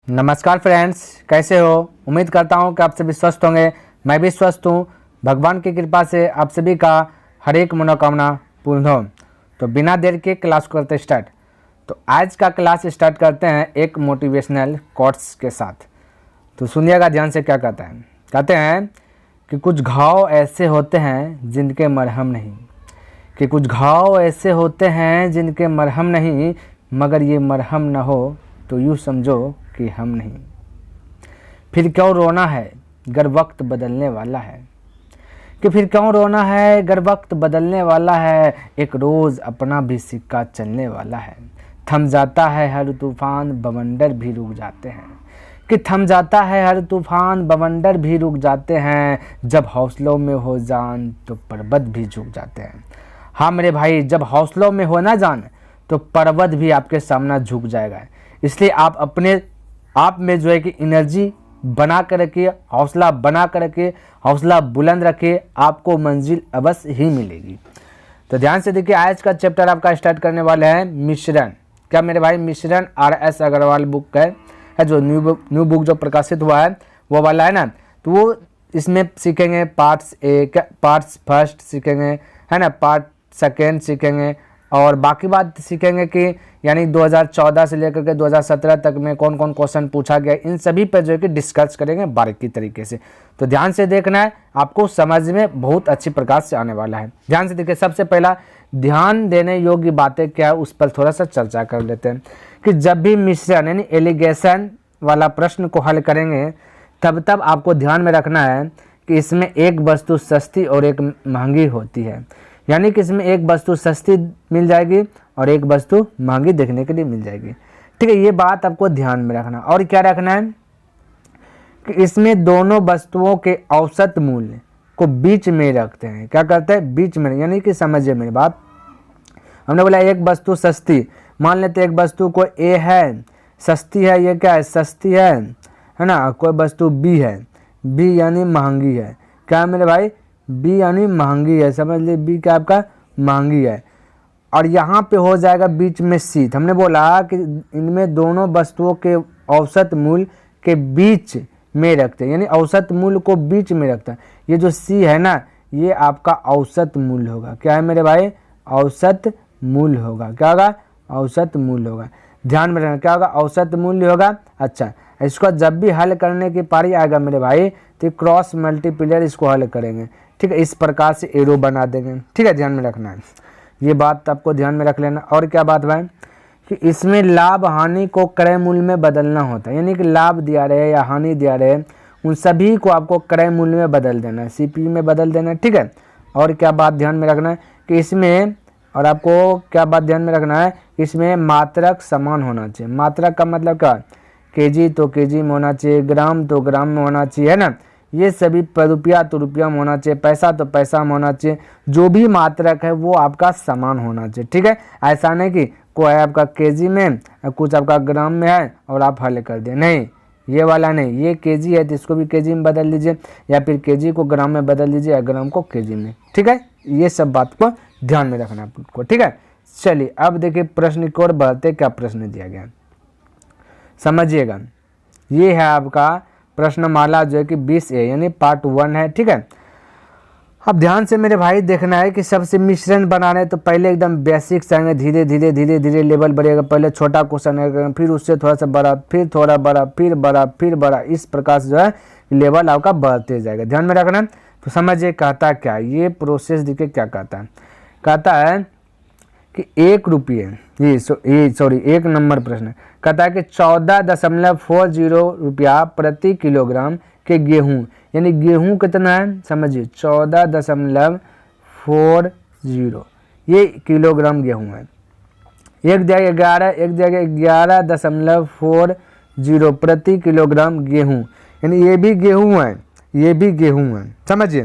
नमस्कार फ्रेंड्स, कैसे हो? उम्मीद करता हूं कि आप सभी स्वस्थ होंगे। मैं भी स्वस्थ हूं। भगवान की कृपा से आप सभी का हर एक मनोकामना पूर्ण हो। तो बिना देर के क्लास को करते स्टार्ट। तो आज का क्लास स्टार्ट करते हैं एक मोटिवेशनल कोट्स के साथ। तो सुनिएगा ध्यान से, क्या कहता है। कहते हैं कि कुछ घाव ऐसे होते हैं जिनके मरहम नहीं, कि कुछ घाव ऐसे होते हैं जिनके मरहम नहीं, मगर ये मरहम न हो तो यूँ समझो कि हम नहीं। फिर क्यों रोना है गर वक्त बदलने वाला है, कि फिर क्यों रोना है गर वक्त बदलने वाला है। एक रोज़ अपना भी सिक्का चलने वाला है। थम जाता है हर तूफान, बवंडर भी रुक जाते हैं, कि थम जाता है हर तूफान, बवंडर भी रुक जाते हैं। जब हौसलों में हो जान तो पर्वत भी झुक जाते हैं। हाँ मेरे भाई, जब हौसलों में हो ना जान तो पर्वत भी आपके सामने झुक जाएगा। इसलिए आप अपने आप में जो है कि एनर्जी बना कर रखिए, हौसला बना कर रखिए, हौसला बुलंद रखिए, आपको मंजिल अवश्य ही मिलेगी। तो ध्यान से देखिए, आज का चैप्टर आपका स्टार्ट करने वाले हैं मिश्रण। क्या मेरे भाई? मिश्रण RS अग्रवाल बुक है जो न्यू बुक जो प्रकाशित हुआ है वो वाला है ना। तो वो इसमें सीखेंगे पार्ट्स फर्स्ट सीखेंगे, है ना, पार्ट सेकेंड सीखेंगे, और बाकी बात सीखेंगे कि यानी 2014 से लेकर के 2017 तक में कौन कौन क्वेश्चन पूछा गया, इन सभी पर जो है कि डिस्कस करेंगे बारीकी तरीके से। तो ध्यान से देखना है, आपको समझ में बहुत अच्छी प्रकार से आने वाला है। ध्यान से देखिए, सबसे पहला ध्यान देने योग्य बातें क्या है उस पर थोड़ा सा चर्चा कर लेते हैं। कि जब भी मिश्रण यानी एलिगेशन वाला प्रश्न को हल करेंगे तब आपको ध्यान में रखना है कि इसमें एक वस्तु सस्ती और एक महंगी होती है। यानी कि इसमें एक वस्तु सस्ती मिल जाएगी और एक वस्तु महंगी देखने के लिए मिल जाएगी। ठीक है, ये बात आपको ध्यान में रखना। और क्या रखना है कि इसमें दोनों वस्तुओं के औसत मूल्य को बीच में रखते हैं। क्या करते हैं? बीच में। यानी कि समझिए मेरी बात, हमने बोला एक वस्तु सस्ती, मान लेते एक वस्तु को A है, सस्ती है, ये क्या है? सस्ती है ना। कोई वस्तु B है, B यानी महंगी है। क्या है मेरे भाई? B यानी महंगी है, समझ लीजिए B क्या आपका? महंगी है। और यहाँ पे हो जाएगा बीच में C। हमने बोला कि इनमें दोनों वस्तुओं के औसत मूल्य के बीच में रखते हैं, यानी औसत मूल्य को बीच में रखता है। ये जो C है ना, ये आपका औसत मूल्य होगा। क्या है मेरे भाई? औसत मूल्य होगा। क्या होगा? औसत मूल्य होगा। ध्यान में रखना, क्या होगा? औसत मूल्य होगा। अच्छा, इसको जब भी हल करने की पारी आएगा मेरे भाई तो क्रॉस मल्टीप्लायर इसको हल करेंगे। ठीक है, इस प्रकार से एरो बना देंगे। ठीक है, ध्यान में रखना है, ये बात आपको ध्यान में रख लेना। और क्या बात भाई कि इसमें लाभ हानि को क्रय मूल्य में बदलना होता है। यानी कि लाभ दिया रहे या हानि दिया रहे, उन सभी को आपको क्रय मूल्य में बदल देना है, CPU में बदल देना है। ठीक है, और क्या बात ध्यान में रखना है कि इसमें, और आपको क्या बात ध्यान में रखना है, इसमें मात्रक समान होना चाहिए। मात्रक का मतलब क्या? केजी तो केजी में होना चाहिए, ग्राम तो ग्राम में होना चाहिए, है ना। ये सभी रुपया तो रुपया में होना चाहिए, पैसा तो पैसा में होना चाहिए। जो भी मात्रक है वो आपका समान होना चाहिए। ठीक है, ऐसा नहीं कि कोई आपका केजी में कुछ आपका ग्राम में है और आप हल कर दिए, नहीं, ये वाला नहीं। ये केजी है तो इसको भी केजी में बदल लीजिए, या फिर केजी को ग्राम में बदल लीजिए या ग्राम को केजी में। ठीक है, ये सब बात को ध्यान में रखना आपको। ठीक है, चलिए अब देखिए प्रश्न की ओर बढ़ते। क्या प्रश्न दिया गया समझिएगा। ये है आपका प्रश्नमाला जो है कि 20A यानी पार्ट 1 है। ठीक है, अब ध्यान से मेरे भाई देखना है कि सबसे मिश्रण बनाने तो पहले एकदम बेसिक्स आएंगे, धीरे धीरे धीरे धीरे लेवल बढ़ेगा। पहले छोटा क्वेश्चन है, फिर उससे थोड़ा सा बड़ा, फिर थोड़ा बड़ा, फिर बड़ा, फिर बड़ा, इस प्रकार से जो है लेवल आपका बढ़ते जाएगा। ध्यान में रखना। तो समझिए कहता क्या, ये प्रोसेस देखिए क्या कहता है। कहता है कि 1 रुपये, एक नंबर प्रश्न कहता है कि 14.40 रुपया प्रति किलोग्राम के गेहूं, यानी गेहूं कितना है समझिए 14.40, ये किलोग्राम गेहूं है। एक जगह 11.40 प्रति किलोग्राम गेहूं, यानी ये भी गेहूं है, ये भी गेहूं है। समझिए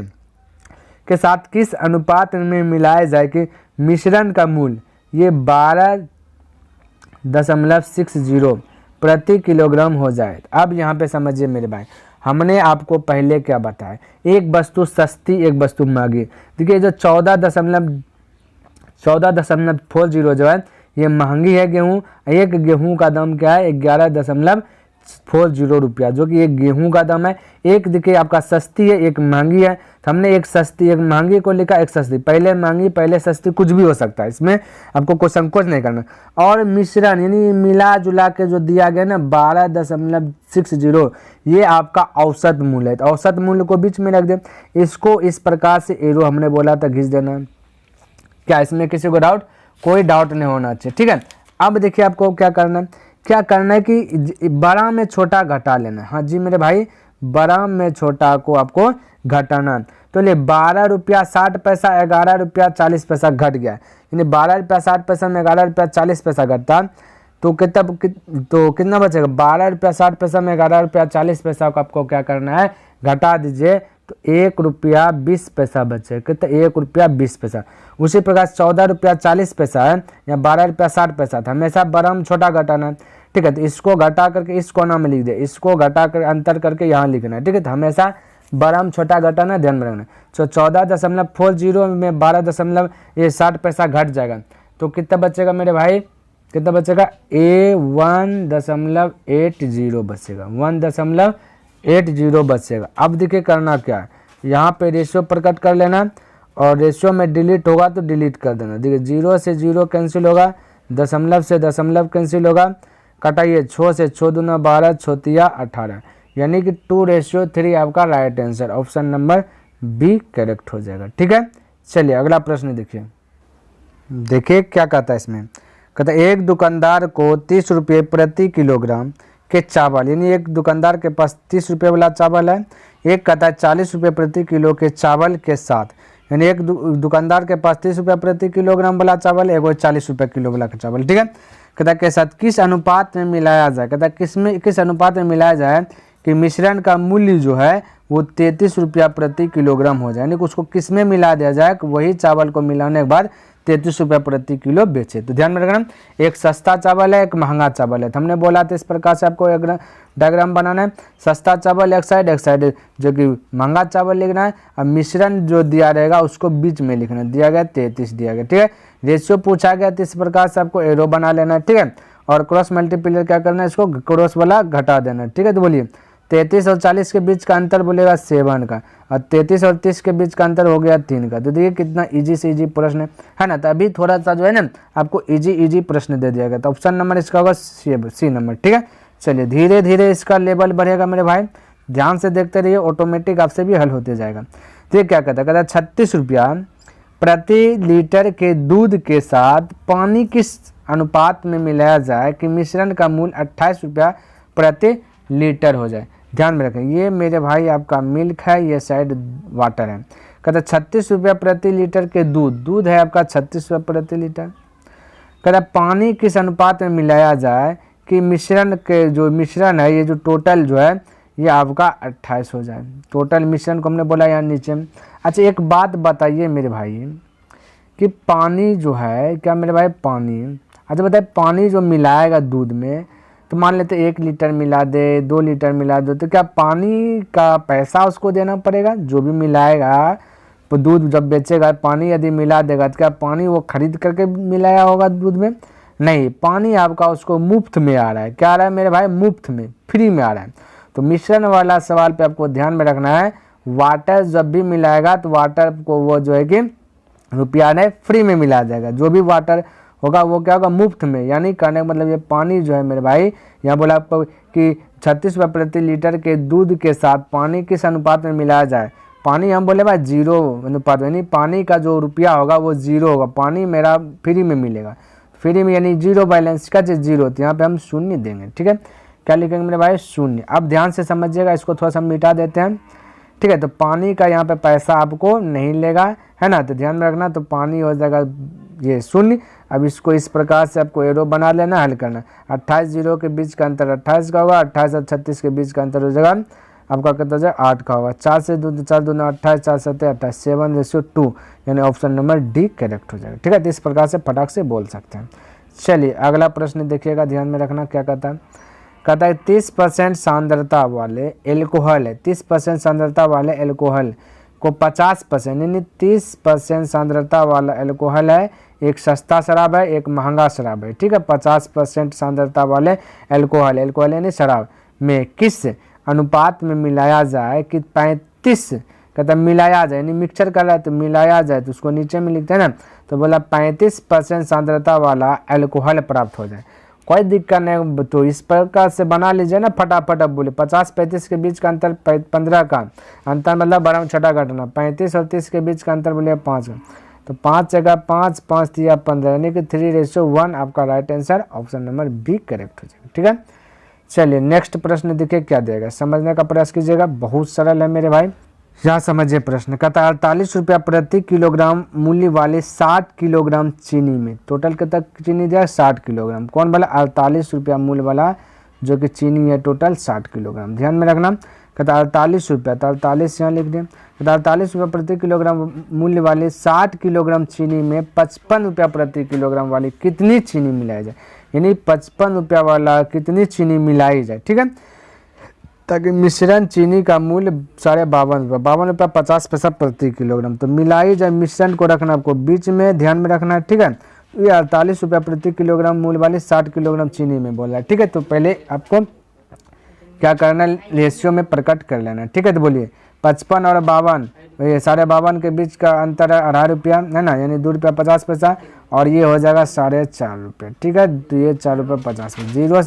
के साथ किस अनुपात में मिलाया जाए कि मिश्रण का मूल्य ये 12.60 प्रति किलोग्राम हो जाए। अब यहाँ पे समझिए मेरे भाई, हमने आपको पहले क्या बताया, एक वस्तु सस्ती एक वस्तु महंगी। देखिए जो 14.40 जो है ये महंगी है गेहूँ, एक गेहूँ का दाम क्या है 11.40 40 रुपया, जो कि एक गेहूं का दाम है। एक देखिए आपका सस्ती है, एक महंगी है, तो हमने एक सस्ती एक महंगी को लिखा, एक सस्ती, पहले महंगी पहले सस्ती, कुछ भी हो सकता है, इसमें आपको कोई संकोच नहीं करना। और मिश्रण यानी मिला जुला के जो दिया गया ना 12.60, ये आपका औसत मूल्य है। तो औसत मूल्य को बीच में रख दें, इसको इस प्रकार से एरो हमने बोला था घिस देना। क्या इसमें किसी को डाउट? कोई डाउट नहीं होना चाहिए, ठीक है। अब देखिए आपको क्या करना है, क्या करना है कि बड़ा में छोटा घटा लेना है। हाँ जी मेरे भाई, बड़ा में छोटा को आपको घटाना। तो ले 12 रुपया 60 पैसा 11 रुपया 40 पैसा घट गया, यानी 12 रुपया 60 पैसा में 11 रुपया 40 पैसा घटता, तो कितना बचेगा? 12 रुपया 60 पैसा में 11 रुपया 40 पैसा को आपको क्या करना है? घटा दीजिए, तो 1 रुपया 20 पैसा बचे। कितना? 1 रुपया 20 पैसा। उसी प्रकार 14 रुपया 40 पैसा है या 12 रुपया 60 पैसा था, हमेशा बड़ा में छोटा घटाना है, ठीक है। तो इसको घटा करके इस कोना में लिख दे, इसको घटा कर अंतर करके यहाँ लिखना है, ठीक है। तो हमेशा बड़ा में छोटा घटाना ध्यान में रखना। तो 14.40 में 12.60 पैसा घट जाएगा, तो कितना बचेगा मेरे भाई? कितना बचेगा? 1.80 बचेगा, 1.80 बचेगा। अब देखिए करना क्या है, यहाँ पे रेशियो प्रकट कर लेना, और रेशियो में डिलीट होगा तो डिलीट कर देना। देखिए 0 से 0 कैंसिल होगा, दशमलव से दशमलव कैंसिल होगा, कटाइए 6 से 6 दूना 12, 6 तिया 18, यानी कि 2:3 आपका right answer, option number B correct हो जाएगा, ठीक है। चलिए अगला प्रश्न देखिए। देखिए क्या कहता है इसमें, कहता है एक दुकानदार को 30 रुपये प्रति किलोग्राम के चावल, यानी एक दुकानदार के पास 30 रुपये वाला चावल है, एक कहता है 40 रुपये प्रति किलो के चावल के साथ, यानी एक दुकानदार के पास 30 रुपये प्रति किलोग्राम वाला चावल है, एक 40 रुपये किलो वाला चावल, ठीक है। कहता है के साथ किस अनुपात में मिलाया जाए, कहता है किस अनुपात में मिलाया जाए कि मिश्रण का मूल्य जो है वो 33 रुपया प्रति किलोग्राम हो जाए, यानी कि उसको किस में मिला दिया जाए कि वही चावल को मिलाने के बाद 33 रुपया प्रति किलो बेचे। तो ध्यान में रखना, एक सस्ता चावल है, एक महंगा चावल है। तो हमने बोला था इस प्रकार से आपको एक डायग्राम बनाना है, सस्ता चावल एक साइड जो कि महंगा चावल लिखना है, और मिश्रण जो दिया रहेगा उसको बीच में लिखना है, दिया गया 33 दिया गया, ठीक है। रेशियो पूछा गया तो इस प्रकार से आपको एरो बना लेना है, ठीक है। और क्रॉस मल्टीप्लियर क्या करना है, इसको क्रॉस वाला घटा देना है, ठीक है। तो बोलिए 33 और 40 के बीच का अंतर बोलेगा 7 का, और 33 और 30 के बीच का अंतर हो गया 3 का। तो देखिए कितना इजी से इजी प्रश्न है ना। तो अभी थोड़ा सा जो है ना आपको इजी प्रश्न दे दिया गया, तो ऑप्शन नंबर इसका होगा सी नंबर, ठीक है। चलिए धीरे धीरे इसका लेवल बढ़ेगा मेरे भाई, ध्यान से देखते रहिए, ऑटोमेटिक आपसे भी हल होते जाएगा। तो ये क्या कहता है, कहता है 36 रुपया प्रति लीटर के दूध के साथ पानी किस अनुपात में मिलाया जाए कि मिश्रण का मूल्य 28 रुपया प्रति लीटर हो जाए। ध्यान में रखें, ये मेरे भाई आपका मिल्क है, ये साइड वाटर है। कहता 36 रुपया प्रति लीटर के दूध है आपका 36 रुपया प्रति लीटर। कहता पानी किस अनुपात में मिलाया जाए कि मिश्रण के जो मिश्रण है, ये जो टोटल जो है ये आपका 28 हो जाए। टोटल मिश्रण को हमने बोला यहाँ नीचे। अच्छा एक बात बताइए मेरे भाई कि पानी जो है, क्या मेरे भाई पानी, अच्छा बताइए पानी जो मिलाएगा दूध में, तो मान लेते 1 लीटर मिला दे, 2 लीटर मिला दो, तो क्या पानी का पैसा उसको देना पड़ेगा? जो भी मिलाएगा तो दूध जब बेचेगा, पानी यदि मिला देगा तो क्या पानी वो खरीद करके मिलाया होगा दूध में? नहीं, पानी आपका उसको मुफ्त में आ रहा है। क्या आ रहा है मेरे भाई? मुफ्त में, फ्री में आ रहा है। तो मिश्रण वाला सवाल पे आपको ध्यान में रखना है, वाटर जब भी मिलाएगा तो वाटर को वो जो है कि रुपया ने फ्री में मिला जाएगा, जो भी वाटर होगा वो क्या होगा? मुफ्त में। यानी कहने का मतलब ये पानी जो है मेरे भाई, यहाँ बोला आपको कि 36 रुपये प्रति लीटर के दूध के साथ पानी किस अनुपात में मिलाया जाए। पानी हम बोले भाई 0 अनुपात, यानी पानी का जो रुपया होगा वो 0 होगा, पानी मेरा फ्री में मिलेगा, फ्री में यानी 0 बैलेंस का चीज़ 0 होती है, यहाँ पे हम 0 देंगे, ठीक है। क्या लिखेंगे मेरे भाई? 0। अब ध्यान से समझिएगा, इसको थोड़ा सा मिटा देते हैं, ठीक है। तो पानी का यहाँ पे पैसा आपको नहीं लेगा, है ना, तो ध्यान में रखना। तो पानी हो जाएगा ये 0। अब इसको इस प्रकार से आपको एरो बना लेना, हल करना। 28 0 के बीच का अंतर 28 का होगा, 28 और 36 के बीच का अंतर हो जाएगा आपका कितना हो जाएगा? 8 का होगा। 4 से 2 4 2 28, 4 7 28, 7:2, यानी ऑप्शन नंबर डी करेक्ट हो जाएगा, ठीक है। तो इस प्रकार से फटाक से बोल सकते हैं। चलिए अगला प्रश्न देखिएगा, ध्यान में रखना क्या कहता है। कहता है 30% सांद्रता वाले एल्कोहल है, 30% सांद्रता वाले एल्कोहल को 50%, यानी 30% सांद्रता वाला एल्कोहल है, एक सस्ता शराब है, एक महंगा शराब है, ठीक है। 50% सांद्रता वाले एल्कोहल यानी शराब में किस अनुपात में मिलाया जाए कि 35 कहता मिलाया जाए, यानी मिक्सचर कर रहा है तो मिलाया जाए, तो उसको नीचे में लिखते हैं ना, तो बोला 35% सांद्रता वाला अल्कोहल प्राप्त हो जाए। कोई दिक्कत नहीं, तो इस प्रकार से बना लीजिए ना फटाफट। अब बोले 50-35 के बीच का अंतर 15 का अंतर, मतलब बड़ा में छोटा घटना, 35 और 30 के बीच का अंतर बोले 5 का, तो 5 जगह 5, 5 दिया 15, यानी कि 3:1 आपका right answer option number B correct हो जाएगा। ठीक है, चलिए नेक्स्ट प्रश्न देखिए क्या देगा, समझने का प्रयास कीजिएगा, बहुत सरल है मेरे भाई। यहाँ समझिए प्रश्न, कहता 48 रुपया प्रति किलोग्राम मूल्य वाले 60 किलोग्राम चीनी में, टोटल कितना चीनी दिया 60 किलोग्राम, कौन वाला 48 रुपया मूल्य वाला जो कि चीनी है टोटल 60 किलोग्राम, ध्यान में रखना। कहता 48 रुपया, तो 48 यहाँ लिख दें। कहता 48 रुपया प्रति किलोग्राम मूल्य वाले 60 किलोग्राम चीनी में 55 रुपया प्रति किलोग्राम वाली कितनी चीनी मिलाई जाए, यानी 55 रुपया वाला कितनी चीनी मिलाई जाए। ठीक है, ताकि मिश्रण चीनी का मूल्य 52.52 रुपया 50 पैसा प्रति किलोग्राम, तो मिलाई जाए, मिश्रण को रखना आपको बीच में, ध्यान में रखना है। ठीक है, ये 48 रुपया प्रति किलोग्राम मूल्य वाली 60 किलोग्राम चीनी में बोला है। ठीक है, तो पहले आपको क्या करना, रेशियो में प्रकट कर लेना। ठीक है, तो बोलिए 55 और 52, ये 52.5 के बीच का अंतर है 2.5 रुपया है ना, यानी 2 रुपया 50 पैसा, और ये हो जाएगा 4.5 रुपये। ठीक है, तो ये 4 रुपये 50 पैसा, 0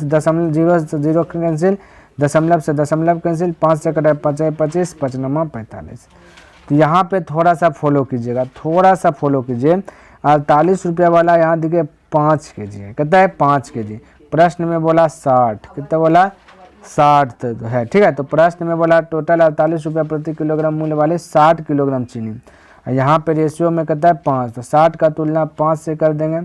से 0 कैंसिल, दशमलव से दशमलव कैंसिल, 5 से कटा 5 25, 5 45। तो यहाँ पे थोड़ा सा फॉलो कीजिएगा, थोड़ा सा फॉलो कीजिए। 48 रुपया वाला यहाँ देखिए 5 kg है, कहता है 5 kg, प्रश्न में बोला 60, कितना बोला 60 तो है। ठीक है, तो प्रश्न में बोला टोटल 48 रुपया प्रति किलोग्राम मूल्य वाले 60 किलोग्राम चीनी, यहाँ पे रेशियो में कहता है 5, तो 60 का तुलना 5 से कर देंगे,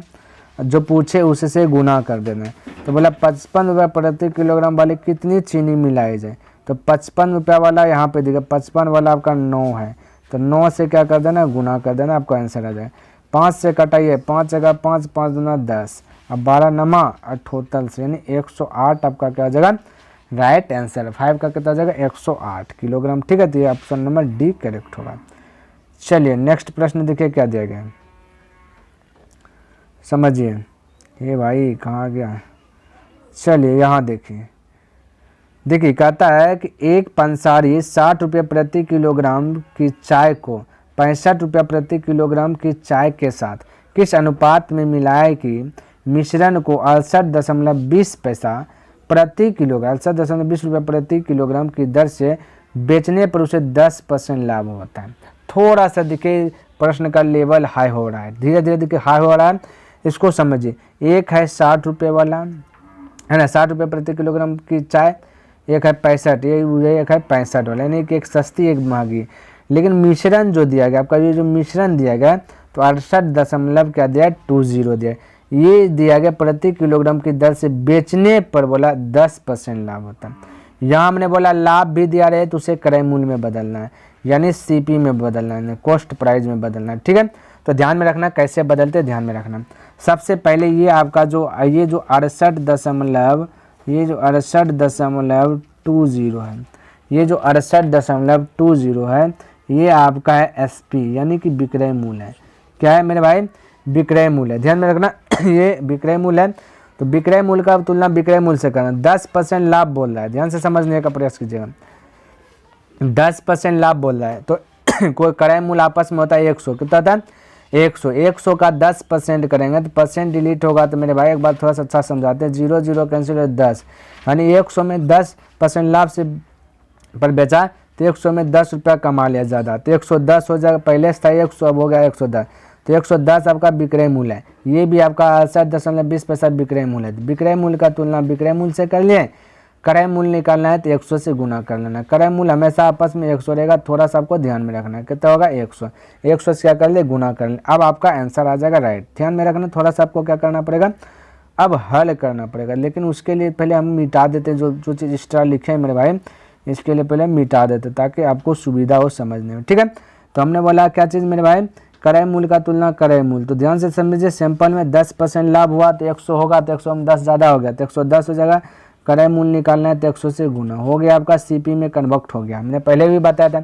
जो पूछे उससे गुना कर देना। तो बोला 55 रुपया प्रति किलोग्राम वाली कितनी चीनी मिलाई जाए, तो 55 रुपया वाला यहाँ पे देखिए 55 वाला आपका 9 है, तो 9 से क्या कर देना, गुना कर देना, आपका आंसर आ जाए। 5 से कटाइए, 5 जगह 5, 5 दूना 10, अब 12 नमा 78 से, यानी 108 आपका क्या हो जाएगा राइट आंसर। 5 का कितना हो जाएगा 108 किलोग्राम। ठीक है, तो ये ऑप्शन नंबर डी करेक्ट होगा। चलिए नेक्स्ट प्रश्न देखिए क्या दिया गया है, समझिए। ये भाई कहाँ गया, चलिए यहाँ देखिए, कहता है कि एक पंसारी 60 रुपये प्रति किलोग्राम की चाय को 65 रुपया प्रति किलोग्राम की चाय के साथ किस अनुपात में मिलाए कि मिश्रण को 68.20 पैसा प्रति किलोग्राम, 68.20 रुपये प्रति किलोग्राम की दर से बेचने पर उसे 10% लाभ होता है। थोड़ा सा देखिए प्रश्न का लेवल हाई हो रहा है, धीरे धीरे देखिए हाई हो रहा है, इसको समझिए। एक है 60 रुपये वाला है ना, 60 रुपये प्रति किलोग्राम की चाय, एक है 65, ये एक है 65 वाला, यानी कि एक सस्ती एक महंगी। लेकिन मिश्रण जो दिया गया आपका, ये जो मिश्रण दिया गया तो 68 क्या दिया 20 दिया, ये दिया गया प्रति किलोग्राम की दर से बेचने पर बोला 10% लाभ होता है। यहाँ हमने बोला लाभ भी दिया रहे तो उसे क्रय मूल्य में बदलना है, यानी सीपी में बदलना है, कॉस्ट प्राइस में बदलना है। ठीक है, तो ध्यान में रखना कैसे बदलते, ध्यान में रखना। सबसे पहले ये आपका जो 68.20 है, ये जो 68.20 है, ये आपका है एसपी, यानी कि विक्रय मूल्य है। क्या है मेरे भाई, विक्रय मूल्य है, ध्यान में रखना ये विक्रय मूल्य है। तो विक्रय मूल्य का तुलना विक्रय मूल्य से करना, 10% लाभ बोल रहा है, ध्यान से समझने का प्रयास कीजिएगा। 10% लाभ बोल रहा है, तो कोई क्रय मूल्य आपस में होता है 100, कितना था 100 का 10% करेंगे तो परसेंट डिलीट होगा। तो मेरे भाई एक बार थोड़ा सा अच्छा समझाते हैं, 0 0 कैंसिल है 10, यानी 100 में 10% लाभ से पर बेचा तो 100 में 10 रुपया कमा लिया ज़्यादा, तो 110 हो जाएगा, पहले से था 100 अब हो गया 110, तो 110 आपका विक्रय मूल्य है। ये भी आपका 68.20 पैसा विक्रय मूल्य है। विक्रय मूल्य का तुलना विक्रय मूल्य से कर लिए, क्रय मूल्य निकालना है तो 100 से गुना कर लेना। क्रय मूल्य हमेशा आपस में 100 रहेगा, थोड़ा सा आपको ध्यान में रखना है, कितना होगा 100 से क्या कर ले गुना कर ले, अब आपका आंसर आ जाएगा राइट। ध्यान में रखना, थोड़ा सा आपको क्या करना पड़ेगा, अब हल करना पड़ेगा, लेकिन उसके लिए पहले हम मिटा देते हैं जो चीज़ एक्स्ट्रा लिखे हैं मेरे भाई, इसके लिए पहले मिटा देते ताकि आपको सुविधा हो समझने में। ठीक है, तो हमने बोला क्या चीज़ मेरे भाई, क्रय मूल्य का तुलना क्रय मूल्य। तो ध्यान से समझिए, सैंपल में 10% लाभ हुआ तो 100 होगा, तो 100 में 10 ज़्यादा हो गया तो 110 हो जाएगा। क्रय मूल्य निकालना है तो 100 से गुना हो गया, आपका सीपी में कन्वर्ट हो गया, हमने पहले भी बताया था।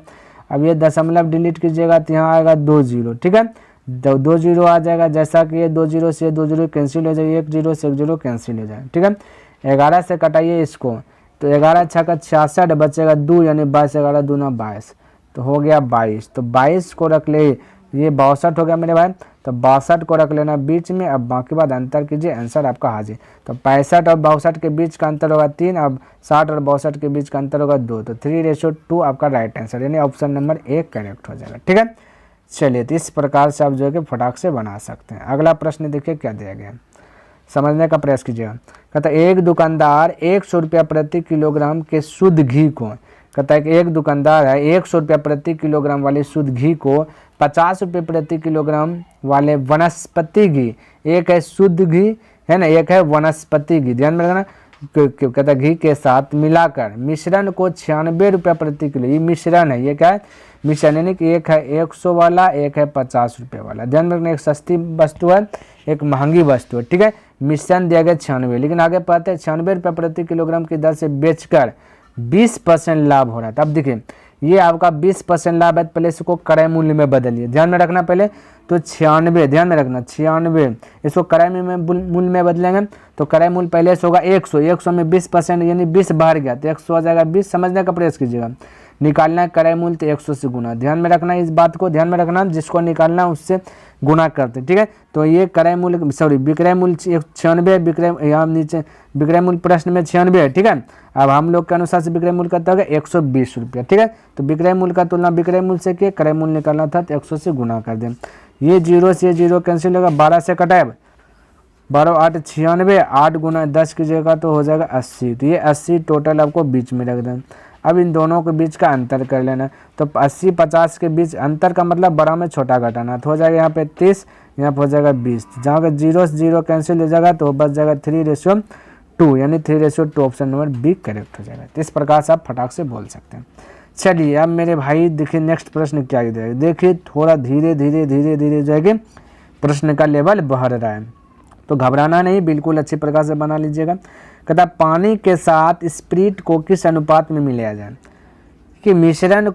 अब ये दशमलव डिलीट कीजिएगा तो यहाँ आएगा 2 0। ठीक है, 2 0 आ जाएगा, जैसा कि ये 2 0 से 2 0 कैंसिल हो जाएगा, 1 0 से 1 0 कैंसिल हो जाएगा। ठीक है, 11 से कटाइए इसको, तो 11 छक्का 66 बचेगा 2 यानी 22 11 दूना 22 तो हो गया 22। तो 22 को रख ले, ये 62 हो गया मेरे भाई। तो 62 को रख लेना बीच में, अब बाकी बात अंतर कीजिए, आंसर आपका हाजिर। तो 65 और 62 के बीच का अंतर होगा 3, अब 60 और 62 के बीच का अंतर होगा 2, तो 3:2 आपका राइट आंसर यानी ऑप्शन नंबर 1 करेक्ट हो जाएगा। ठीक है, चलिए तो इस प्रकार से आप जो है कि फटाक से बना सकते हैं। अगला प्रश्न देखिए क्या दिया गया, समझने का प्रयास कीजिएगा। कहता है एक दुकानदार 100 रुपया प्रति किलोग्राम के शुद्ध घी को, कहता है कि एक दुकानदार है 100 रुपया प्रति किलोग्राम वाले शुद्ध घी को 50 रुपये प्रति किलोग्राम वाले वनस्पति घी, एक है शुद्ध घी है ना, एक है वनस्पति घी, ध्यान में रखना। कहता है घी के साथ मिलाकर मिश्रण को 96 रुपया प्रति किलो, ये मिश्रण है, ये क्या है मिश्रण, यानी कि एक है 100 वाला, एक है 50 रुपये वाला। ध्यान में रखना, एक सस्ती वस्तु है, एक महंगी वस्तु है। ठीक है, मिश्रण दिया गया 96, लेकिन आगे पढ़ते हैं 96 रुपये प्रति किलोग्राम की दर से बेचकर 20% लाभ हो रहा है। तब देखिए ये आपका 20% लाभ है, पहले इसको क्रय मूल्य में बदलिए, ध्यान में रखना। पहले तो 96, ध्यान में रखना 96, इसको क्रय मूल्य में बदलेंगे तो क्रय मूल्य पहले से होगा 100, 100 में 20% यानी 20 बाहर गया तो 100 आ जाएगा 20। समझने का प्रयास कीजिएगा, निकालना है क्रय मूल्य तो 100 से गुना, ध्यान में रखना, इस बात को ध्यान में रखना, जिसको निकालना है उससे गुना करते। ठीक है, तो ये क्रय मूल्य सॉरी विक्रय मूल्य 96, विक्रय यहाँ नीचे विक्रय मूल्य प्रश्न में 96 है। ठीक है, अब हम लोग के अनुसार से विक्रय मूल्य करता होगा 120 रुपया। ठीक है, तो विक्रय मूल्य का तुलना विक्रय मूल्य से किया, क्रय मूल्य निकालना था तो 100 से गुना कर दें। ये 0 से 0 कैंसिल होगा, 12 से कटाए 12 8 96, 8 गुना 10 की जगह तो हो जाएगा 80, तो ये 80 टोटल आपको बीच में रख दें। अब इन दोनों के बीच का अंतर कर लेना, तो 80 50 के बीच अंतर का मतलब बड़ा में छोटा घटाना, तो हो जाएगा यहाँ पे 30, यहाँ पे हो जाएगा 20, जहाँ पे 0 से 0 कैंसिल हो जाएगा तो बच जाएगा 3:2 यानी 3:2 ऑप्शन नंबर बी करेक्ट हो जाएगा। तो इस प्रकार से आप फटाक से बोल सकते हैं। चलिए अब मेरे भाई देखिए नेक्स्ट प्रश्न क्या है, देखिए थोड़ा धीरे धीरे धीरे धीरे जो है कि प्रश्न का लेवल बढ़ रहा है, तो घबराना नहीं, बिल्कुल अच्छी प्रकार से बना लीजिएगा। कहता पानी के साथ स्प्रिट को किस अनुपात में मिलाया जाए कि मिश्रण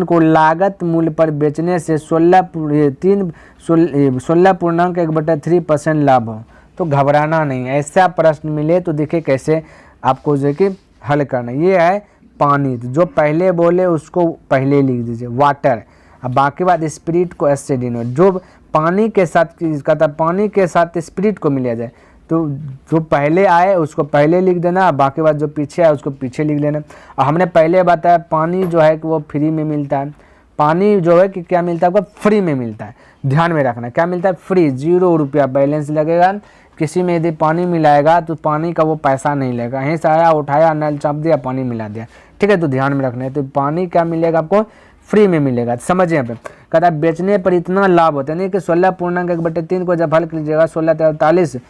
को लागत मूल्य पर बेचने से 16.1/3% लाभ हो। तो घबराना नहीं, ऐसा प्रश्न मिले तो देखिए कैसे आपको जो कि हल करना। ये है पानी, तो जो पहले बोले उसको पहले लिख दीजिए वाटर, अब बाकी बात स्प्रिट को एस से डिनोट, जो पानी के साथ कहता पानी के साथ स्प्रिट को मिलाया जाए तो जो पहले आए उसको पहले लिख देना, बाकी बात जो पीछे आए उसको पीछे लिख लेना। और हमने पहले बताया पानी जो है कि वो फ्री में मिलता है, पानी जो है कि क्या मिलता है आपको फ्री में मिलता है, ध्यान में रखना क्या मिलता है फ्री, 0 रुपया बैलेंस लगेगा। किसी में यदि पानी मिलाएगा तो पानी का वो पैसा नहीं लेगा, यहीं से आया उठाया नल चाप दिया पानी मिला दिया। ठीक है, तो ध्यान में रखना है, तो पानी क्या मिलेगा आपको फ्री में मिलेगा। समझिए यहाँ पे कहता है बेचने पर इतना लाभ होता है, यानी कि 16.1/3 को जब हल कीजिएगा 16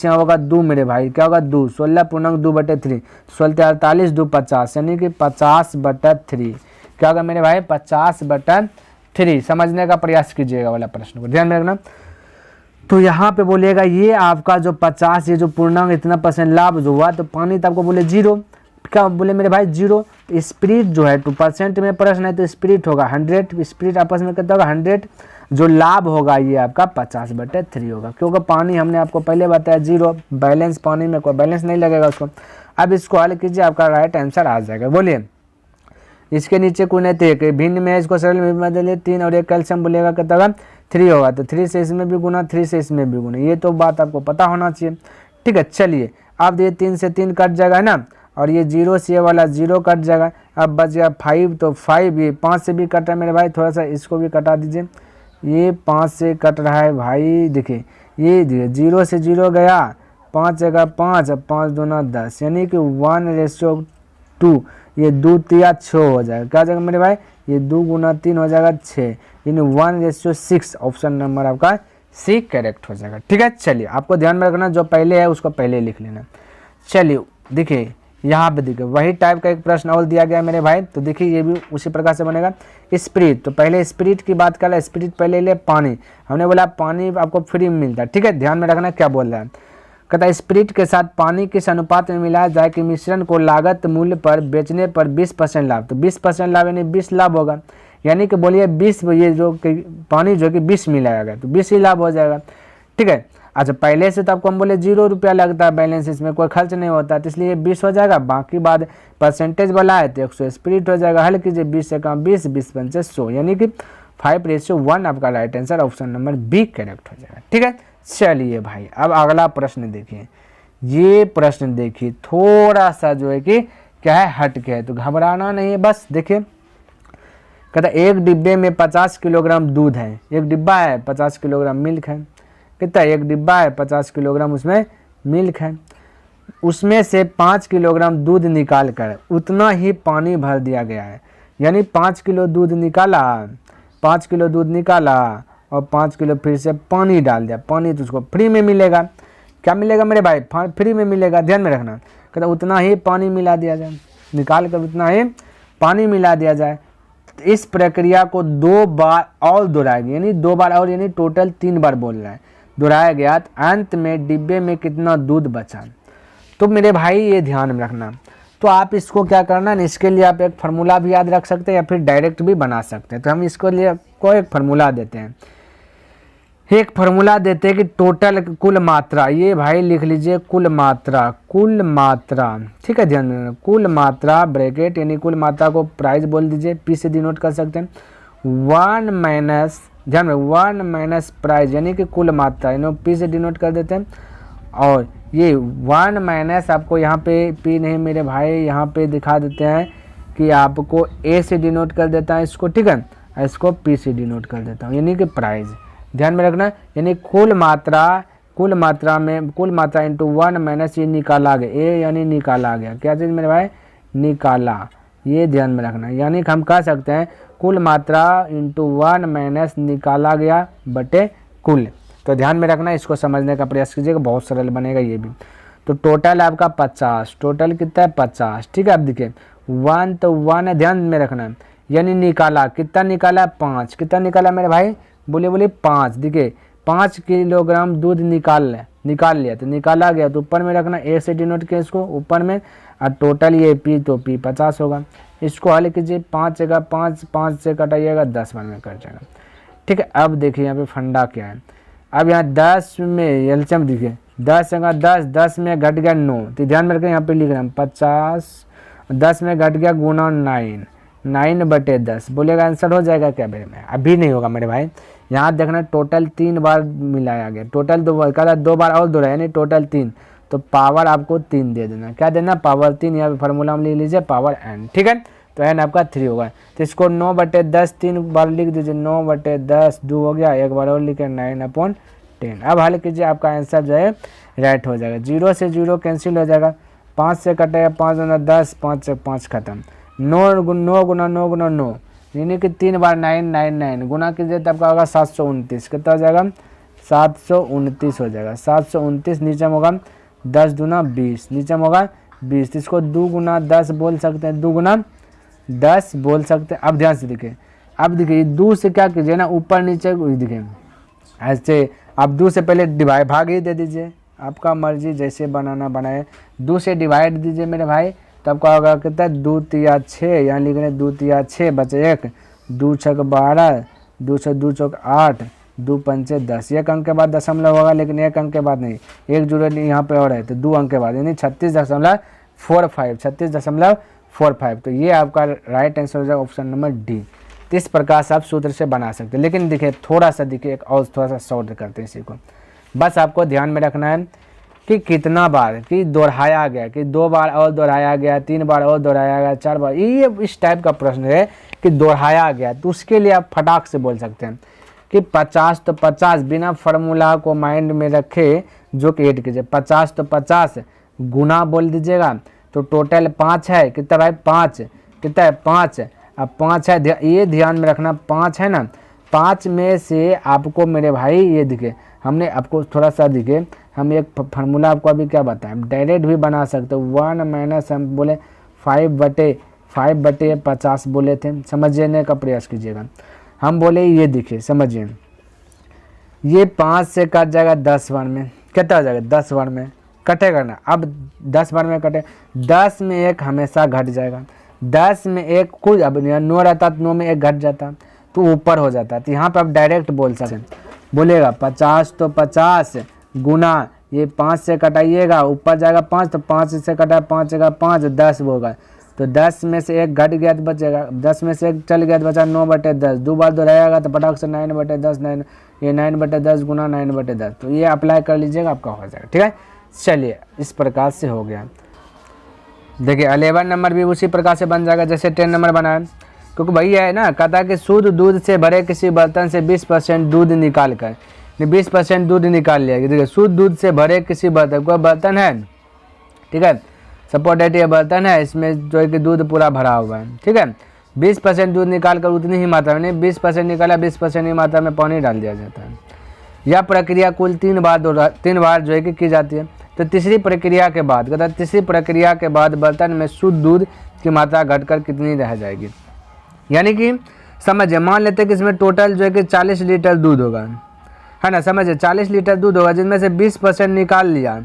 यहाँ होगा 2 मेरे भाई, क्या होगा 2, 16.2/3, 16 2 50 यानी कि 50/3 क्या होगा मेरे भाई 50/3। समझने का प्रयास कीजिएगा वाला प्रश्न को ध्यान में रखना। तो यहाँ पे बोलिएगा ये आपका जो 50 ये जो पूर्णांक इतना % लाभ जो हुआ, तो पानी तो आपको बोले 0, क्या बोले मेरे भाई 0, तो स्प्रिट जो है 2% में प्रश्न है तो स्प्रिट होगा 100, स्प्रिट आपस में कितना होगा 100, जो लाभ होगा ये आपका 50/3 होगा, क्योंकि पानी हमने आपको पहले बताया 0 बैलेंस, पानी में कोई बैलेंस नहीं लगेगा उसको। अब इसको हल कीजिए, आपका राइट आंसर आ जाएगा। बोलिए इसके नीचे कोई नहीं थे, भिन्न में इसको सरल में बदलिए 3 और 1 कैल्शियम बोलेगा कितना 3 होगा, तो 3 से इसमें भी गुना 3 से इसमें भी गुना, ये तो बात आपको पता होना चाहिए। ठीक है, चलिए अब ये 3 से 3 कट जाएगा ना, और ये 0 से ये वाला 0 कट जाएगा, अब बच गया 5, तो 5 ये 5 से भी कट रहा है मेरे भाई, थोड़ा सा इसको भी कटा दीजिए, ये 5 से कट रहा है भाई, देखिए ये 0 से 0 गया, 5 जगह 5, अब 5 दूना 10 यानी कि 1:2, ये 2 3 6 हो जाएगा, क्या जाएगा मेरे भाई ये 2 गुना 3 हो जाएगा 6 यानी 1:6, ऑप्शन नंबर आपका सी करेक्ट हो जाएगा। ठीक है, चलिए आपको ध्यान में रखना जो पहले है उसको पहले लिख लेना। चलिए देखिए यहाँ पे देखिए वही टाइप का एक प्रश्न और दिया गया है मेरे भाई, तो देखिए ये भी उसी प्रकार से बनेगा। स्प्रिट, तो पहले स्प्रिट की बात कर रहा है, स्प्रिट पहले ले पानी, हमने बोला पानी आपको फ्री में मिलता है। ठीक है, ध्यान में रखना क्या बोल रहा है, कहता है स्प्रिट के साथ पानी किस अनुपात में मिलाया जाए कि मिश्रण को लागत मूल्य पर बेचने पर 20% लाभ, तो 20% लाभ यानी 20 लाभ होगा, यानी कि बोलिए 20, ये जो पानी जो कि 20 मिलाया गया तो 20 ही लाभ हो जाएगा। ठीक है, अच्छा पहले से तो आपको हम बोले 0 रुपया लगता है बैलेंस, इसमें कोई खर्च नहीं होता, तो इसलिए 20 हो जाएगा। बाकी बाद परसेंटेज वाला है तो 100 स्प्लिट हो जाएगा। हल कीजिए 20 से कम 20, 20 पंचे 100, यानी कि 5:1 आपका right answer option number B correct हो जाएगा। ठीक है, चलिए भाई अब अगला प्रश्न देखिए। ये प्रश्न देखिए थोड़ा सा जो है कि क्या है, हट के है, तो घबराना नहीं है। बस देखिए कहता एक डिब्बे में 50 किलोग्राम दूध है, एक डिब्बा है 50 किलोग्राम मिल्क है। कितना, एक डिब्बा है 50 किलोग्राम उसमें मिल्क है। उसमें से 5 किलोग्राम दूध निकाल कर उतना ही पानी भर दिया गया है। यानी 5 किलो दूध निकाला, 5 किलो दूध निकाला और 5 किलो फिर से पानी डाल दिया। पानी तो उसको फ्री में मिलेगा। क्या मिलेगा मेरे भाई, फ्री में मिलेगा, ध्यान में रखना। कहता उतना ही पानी मिला दिया जाए, निकाल कर उतना ही पानी मिला दिया जाए। तो इस प्रक्रिया को 2 बार और दोहराएगी, यानी 2 बार और, यानी टोटल 3 बार बोल रहा है। दोहराया गया तो अंत में डिब्बे में कितना दूध बचा। तो मेरे भाई ये ध्यान में रखना। तो आप इसको क्या करना ना, इसके लिए आप एक फार्मूला भी याद रख सकते हैं या फिर डायरेक्ट भी बना सकते हैं। तो हम इसको लिए को एक फार्मूला देते हैं, एक फार्मूला देते हैं कि टोटल कुल मात्रा, ये भाई लिख लीजिए कुल मात्रा, कुल मात्रा। ठीक है, ध्यान रखना कुल मात्रा ब्रैकेट, यानी कुल मात्रा को प्राइस बोल दीजिए, पी से डिनोट कर सकते हैं। 1 माइनस, ध्यान में 1 माइनस प्राइस, यानी कि कुल मात्रा, यानी पी से डिनोट कर देते हैं। और ये 1 माइनस आपको यहाँ पे पी नहीं मेरे भाई, यहाँ पे दिखा देते हैं कि आपको ए से डिनोट कर देता है इसको। ठीक है, इसको पी से डिनोट कर देता हूँ, यानी कि प्राइस। ध्यान में रखना, यानी कुल मात्रा में कुल मात्रा इंटू 1 माइनस ये निकाला गया, ए यानी निकाला गया। क्या चीज़ मेरे भाई, निकाला। ये ध्यान में रखना, यानी कि हम कह सकते हैं कुल मात्रा इंटू 1 माइनस निकाला गया बटे कुल। तो ध्यान में रखना, इसको समझने का प्रयास कीजिएगा, बहुत सरल बनेगा ये भी। तो टोटल आपका 50, टोटल कितना है 50। ठीक है, अब देखिए 1 तो 1 है, ध्यान में रखना, यानी निकाला, कितना निकाला 5, कितना निकाला मेरे भाई, बोले 5। देखिए 5 किलोग्राम दूध निकाल लिया, तो निकाला गया, तो ऊपर में रखना, ए से डिनोट किया इसको ऊपर में, और टोटल ये पी, तो पी 50 होगा। इसको हल कीजिए, 5 जगह 5, 5 से कटाइएगा 10 बार में कट जाएगा। ठीक है, अब देखिए यहाँ पे फंडा क्या है। अब यहाँ 10 में एलसीएम देखिए, 10 जगह 10, 10 में घट गया 9, तो ध्यान में रखें यहाँ पे लिख रहे हैं 50, 10 में घट गया गुना 9, 9/10, बोलेगा आंसर हो जाएगा क्या मेरे में, अभी नहीं होगा मेरे भाई। यहाँ देखना टोटल 3 बार मिलाया गया, टोटल 2 बार, कहता 2 बार और दोहराया, यानी टोटल 3, तो पावर आपको 3 दे देना। क्या देना, पावर 3, यहाँ पे फार्मूला में ले लीजिए पावर n। ठीक है, तो n आपका 3 होगा, तो इसको 9/10 3 बार लिख दीजिए, 9/10 2 हो गया, एक बार और लिखे 9/10। अब हल कीजिए, आपका आंसर जो है राइट हो जाएगा। 0 से 0 कैंसिल हो जाएगा, 5 से कटेगा 5 गुना 10, 5 से 5 खत्म, 9 गुना 9, यानी कि 3 बार 999 गुना कीजिए तो आपका होगा 729। कितना हो जाएगा, 729 हो जाएगा। 729 नीचे में होगा 10 दूना 20, नीचे में होगा 20, इसको 2 गुना 10 बोल सकते हैं, 2 गुना 10 बोल सकते हैं। अब ध्यान से देखिए, अब देखिए 2 से क्या कीजिए ना, ऊपर नीचे देखिए ऐसे, आप 2 से पहले डिवाइड भाग ही दे दीजिए, आपका मर्जी जैसे बनाना बनाए। 2 से डिवाइड दीजिए मेरे भाई, तब क्या होगा, कितना 2 तिया 6, यहाँ लिख रहे 2 तिया 6 बचे 1, 2 छक 12, 2 से 2 चौक 8, 2 पंचे 10। एक अंक के बाद दशमलव होगा, लेकिन एक अंक के बाद नहीं, एक जुड़े यहाँ पे और है, तो 2 अंक के बाद, यानी 36.45, 36.45। तो ये आपका राइट आंसर हो जाएगा ऑप्शन नंबर डी। तो इस प्रकार से आप सूत्र से बना सकते हैं। लेकिन देखिए थोड़ा सा देखिए, एक और थोड़ा सा शॉर्ट करते हैं इसी को। बस आपको ध्यान में रखना है कि कितना बार कि दोहराया गया, कि 2 बार और दोहराया गया, 3 बार और दोहराया गया, 4 बार, ये इस टाइप का प्रश्न है कि दोहराया गया। तो उसके लिए आप फटाक से बोल सकते हैं कि 50 तो 50, बिना फार्मूला को माइंड में रखे जो कि ऐड कीजिए, 50 तो 50 गुना बोल दीजिएगा, तो टोटल 5 है, कितना भाई 5, कितना है 5, अब 5 है, ये ध्यान में रखना 5 है ना, 5 में से आपको मेरे भाई ये दिखे, हमने आपको थोड़ा सा दिखे, हम एक फार्मूला आपको अभी क्या बताएं, डायरेक्ट भी बना सकते हो। 1 माइनस हम बोले 5/50 बोले थे, समझने का प्रयास कीजिएगा। हम बोले ये देखिए समझिए, ये 5 से कट जाएगा 10 बार में, कितना हो जाएगा 10 बार में कटेगा ना। अब 10 बार में कटे, 10 में 1 हमेशा घट जाएगा, 10 में 1 कुछ, अब 9 रहता तो 9 में 1 घट जाता तो ऊपर हो जाता। तो यहाँ पर आप डायरेक्ट बोल सकते हैं, बोलेगा 50 तो 50 गुना ये 5 से कटाइएगा, ऊपर जाएगा 5 तो 5 से कटा 5 जगह 5 10 होगा, तो 10 में से 1 घट गया तो बचेगा, 10 में से 1 चल गया तो बचा 9/10, 2 बार दोहराएगा तो फटाक से 9/10 9, ये 9/10 गुना 9/10, तो ये अप्लाई कर लीजिएगा आपका हो जाएगा। ठीक है, चलिए इस प्रकार से हो गया। देखिए 11 नंबर भी उसी प्रकार से बन जाएगा जैसे 10 नंबर बना है, क्योंकि भैया है ना, कहता है कि शुद्ध दूध से भरे किसी बर्तन से 20% दूध निकाल कर, 20% दूध निकाल लिया। देखिए शुद्ध दूध से भरे किसी बर्तन, कोई बर्तन है, ठीक है, सपोज दैट ये बर्तन है, इसमें जो है कि दूध पूरा भरा हुआ है, ठीक है, 20% दूध निकाल कर उतनी ही मात्रा में, 20% निकाला 20% ही मात्रा में पानी डाल दिया जाता है। यह प्रक्रिया कुल 3 बार जो है कि की जाती है। तो तीसरी प्रक्रिया के बाद, कहता है तीसरी प्रक्रिया के बाद बर्तन में शुद्ध दूध की मात्रा घटकर कितनी रह जाएगी। यानी कि समझिए, मान लेते हैं कि इसमें टोटल जो है कि 40 लीटर दूध होगा, है ना, समझिए 40 लीटर दूध होगा, जिनमें से 20% निकाल लिया,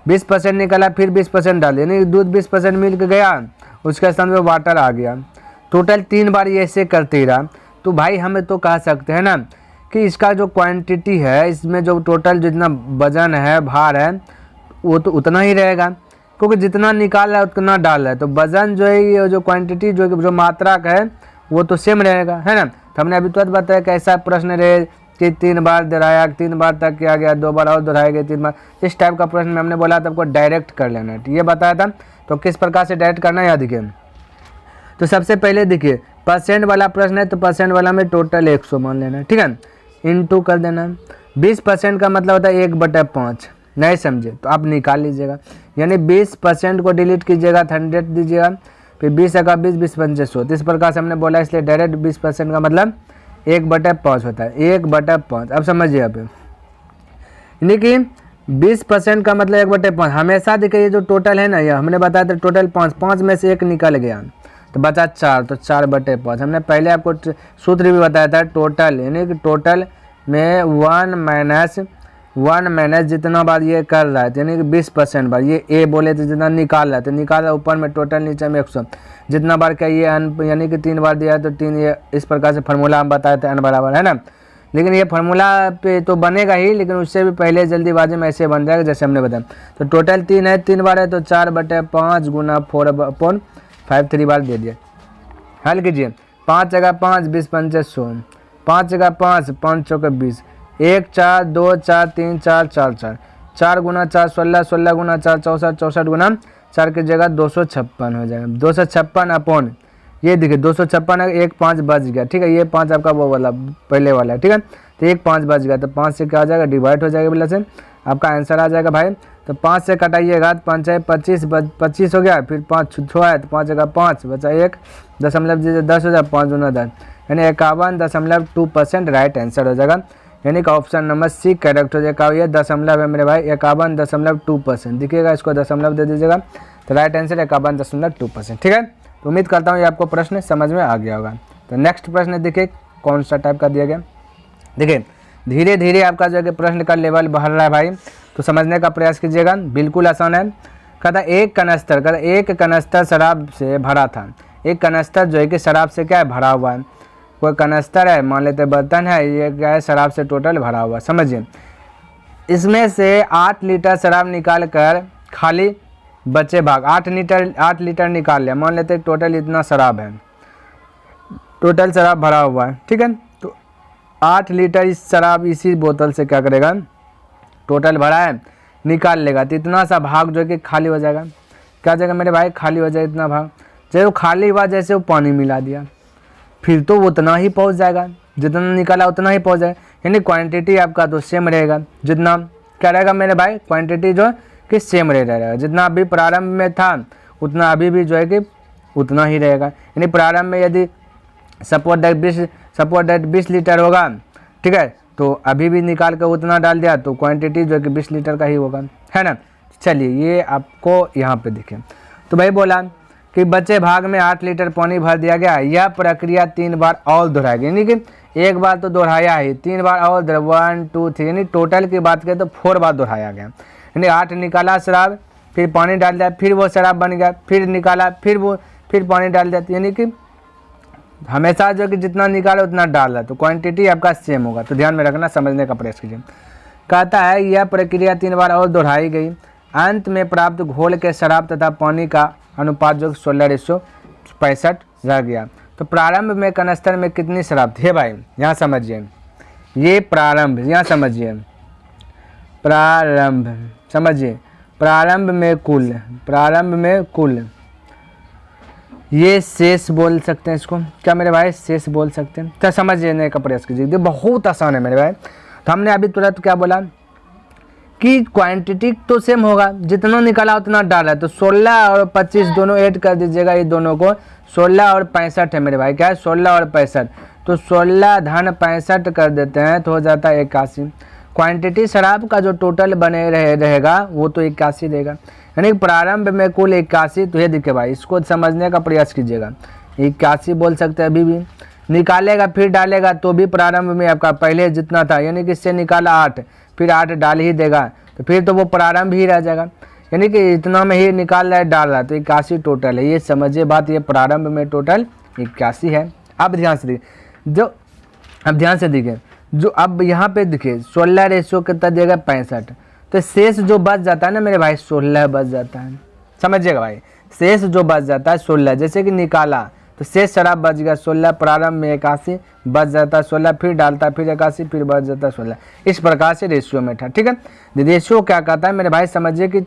20% निकाला, फिर 20% डाल दिया, यानी दूध 20% मिल के गया, उसके स्थान में वाटर आ गया। टोटल 3 बार ये ऐसे करते ही रहा, तो भाई हमें तो कह सकते हैं ना कि इसका जो क्वांटिटी है, इसमें जो टोटल जितना वजन है, भार है, वो तो उतना ही रहेगा, क्योंकि जितना निकाल रहा है उतना डाल रहा है, तो वजन जो है, ये जो क्वांटिटी जो मात्रा का है वो तो सेम रहेगा, है ना। तो हमने अभी तुरंत बताया कि ऐसा प्रश्न रहे कि 3 बार दोहराया, 3 बार तक किया गया, 2 बार और दोहराया गया, 3 बार, इस टाइप का प्रश्न में हमने बोला था आपको डायरेक्ट कर लेना है, ये बताया था। तो किस प्रकार से डायरेक्ट करना है याद देखिए। तो सबसे पहले देखिए परसेंट वाला प्रश्न है, तो परसेंट वाला में टोटल 100 मान लेना है, ठीक है, इंटू कर देना। 20% का मतलब होता है 1/5, नहीं समझे तो आप निकाल लीजिएगा, यानी 20% को डिलीट कीजिएगा, 100 दीजिएगा, फिर 20 का 20, 20 पंचे 100, तो इस प्रकार से हमने बोला, इसलिए डायरेक्ट 20% का मतलब 1/5 होता है, 1/5। अब समझिए आप, यानी कि 20% का मतलब 1/5। हमेशा देखिए ये जो टोटल है ना, ये हमने बताया था टोटल 5 में से 1 निकल गया तो बचा 4, तो 4/5। हमने पहले आपको सूत्र भी बताया था टोटल, यानी कि टोटल में 1 माइनस जितना बार ये कर रहा है, यानी कि 20% बार, ये ए बोले तो जितना निकाल रहा है, तो निकाल रहा ऊपर में टोटल, नीचे में 100, जितना बार क्या ये यानी कि 3 बार दिया है तो 3, ये इस प्रकार से फार्मूला हम बताए थे n बराबर, है ना। लेकिन ये फार्मूला पे तो बनेगा ही, लेकिन उससे भी पहले जल्दीबाजी में ऐसे बन जाएगा जैसे हमने बताया। तो टोटल 3 है, 3 बार है, तो 4/5 गुना 4/5 3 बार दे दिया। हल कीजिए, 5 जगह 5, 20 पंचे 100, 5 जगह 5, 5 चौके 20, 1 4 2 4 3 4 4 4, 4 गुना 4 16, 16 गुना 4 64, 64 गुना 4 की जगह 256 हो जाएगा। 256 अपॉन ये देखिए 256 है, 1 5 बच गया, ठीक है, ये 5 आपका वो वाला पहले वाला है, ठीक है, तो 1 5 बच गया, तो 5 से क्या आ जाएगा, डिवाइड हो जाएगा बिल्ला से, आपका आंसर आ जाएगा भाई। तो 5 से कटाइएगा, 5 है 25 हो गया, फिर 5 छुआ है तो 5 जगह 5 बचा 1, दशमलव 10 हो जाए, 5 गुना 10, यानी 51.2% राइट आंसर हो जाएगा, यानी कि ऑप्शन नंबर सी करेक्ट हो जाएगा। ये दशमलव है मेरे भाई, 51.2%, देखिएगा, इसको दशमलव दे दीजिएगा, तो राइट आंसर 51.2%, ठीक है। तो उम्मीद करता हूँ ये आपको प्रश्न समझ में आ गया होगा। तो नेक्स्ट प्रश्न देखिए कौन सा टाइप का दिया गया। देखिए धीरे धीरे आपका जो है प्रश्न का लेवल बढ़ रहा है भाई, तो समझने का प्रयास कीजिएगा, बिल्कुल आसान है। कहता एक कनस्तर शराब से भरा था, एक कनस्तर जो है कि शराब से क्या है, भरा हुआ है, कोई कनस्तर है, मान लेते बर्तन है, ये क्या है, शराब से टोटल भरा हुआ। समझिए, इसमें से 8 लीटर शराब निकाल कर खाली बचे भाग, 8 लीटर निकाल लिया, मान लेते टोटल इतना शराब है, टोटल शराब भरा हुआ है, ठीक है। तो 8 लीटर इस शराब इसी बोतल से क्या करेगा, टोटल भरा है, निकाल लेगा, तो इतना सा भाग जो है कि खाली हो जाएगा। क्या हो जाएगा मेरे भाई, खाली हो जाएगा इतना भाग। जैसे वो खाली हुआ, जैसे वो पानी मिला दिया, फिर तो वो उतना ही पहुंच जाएगा, जितना निकाला उतना ही पहुंच जाएगा, यानी क्वांटिटी आपका तो सेम रहेगा, जितना क्या रहेगा मेरे भाई, क्वांटिटी जो कि सेम रहेगा, जितना अभी प्रारंभ में था उतना अभी भी जो है कि उतना ही रहेगा। यानी प्रारंभ में यदि सपोज दैट 20 लीटर होगा, ठीक है, तो अभी भी निकाल कर उतना डाल दिया, तो क्वांटिटी जो है कि 20 लीटर का ही होगा, है ना। चलिए ये आपको यहाँ पे देखें, तो भाई बोला कि बचे भाग में 8 लीटर पानी भर दिया गया, यह प्रक्रिया 3 बार और दोहराएगी, यानी कि एक बार तो दोहराया ही, 3 बार और 1 2 3, यानी टोटल की बात करें तो 4 बार दोहराया गया। यानी 8 निकाला शराब, फिर पानी डाल दिया, फिर वो शराब बन गया, फिर निकाला, फिर पानी डाल दिया, यानी कि हमेशा जो कि जितना निकाला उतना डाल रहा, तो क्वांटिटी आपका सेम होगा। तो ध्यान में रखना, समझने का प्रयास कीजिए। कहता है यह प्रक्रिया 3 बार और दोहराई गई, अंत में प्राप्त घोल के शराब तथा पानी का अनुपात जो 16:65 रह गया। तो प्रारंभ में कनस्तर में कितनी शराब थी भाई, यहाँ समझिए, ये प्रारंभ, यहाँ समझिए, प्रारंभ समझिए, प्रारंभ में कुल, ये शेष बोल सकते हैं इसको, क्या मेरे भाई, शेष बोल सकते हैं। तो समझने का प्रयास कीजिए, बहुत आसान है मेरे भाई। तो हमने अभी तुरंत क्या बोला कि क्वांटिटी तो सेम होगा, जितना निकाला उतना डाला, तो 16 और 25 दोनों ऐड कर दीजिएगा, ये दोनों को 16 और 65 है मेरे भाई, क्या है 16 और 65, तो 16 धन 65 कर देते हैं तो हो जाता है 81। क्वांटिटी शराब का जो टोटल बने रहेगा वो तो 81 रहेगा, यानी प्रारंभ में कुल 81। तो ये देखिए भाई, इसको समझने का प्रयास कीजिएगा, 81 बोल सकते हैं। अभी भी निकालेगा फिर डालेगा तो भी प्रारंभ में आपका पहले जितना था, यानी कि इससे निकाला 8, फिर 8 डाल ही देगा, तो फिर तो वो प्रारंभ ही रह जाएगा, यानी कि इतना में ही निकाल रहा है डाल रहा है, तो 81 टोटल है। ये समझिए बात, ये प्रारंभ में टोटल 81 है। अब ध्यान से देखिए, जो अब यहाँ पे देखिए 16 रेशियो कितना देगा 65, तो शेष जो बच जाता है ना मेरे भाई 16 बच जाता है, समझिएगा भाई, शेष जो बच जाता है 16, जैसे कि निकाला तो शेष शराब बच गया 16, प्रारंभ में 81 बच जाता है 16, फिर डालता है फिर 81, फिर बच जाता है 16, इस प्रकार से रेशियो में था। ठीक है, रेशियो क्या कहता है मेरे भाई, समझिए कि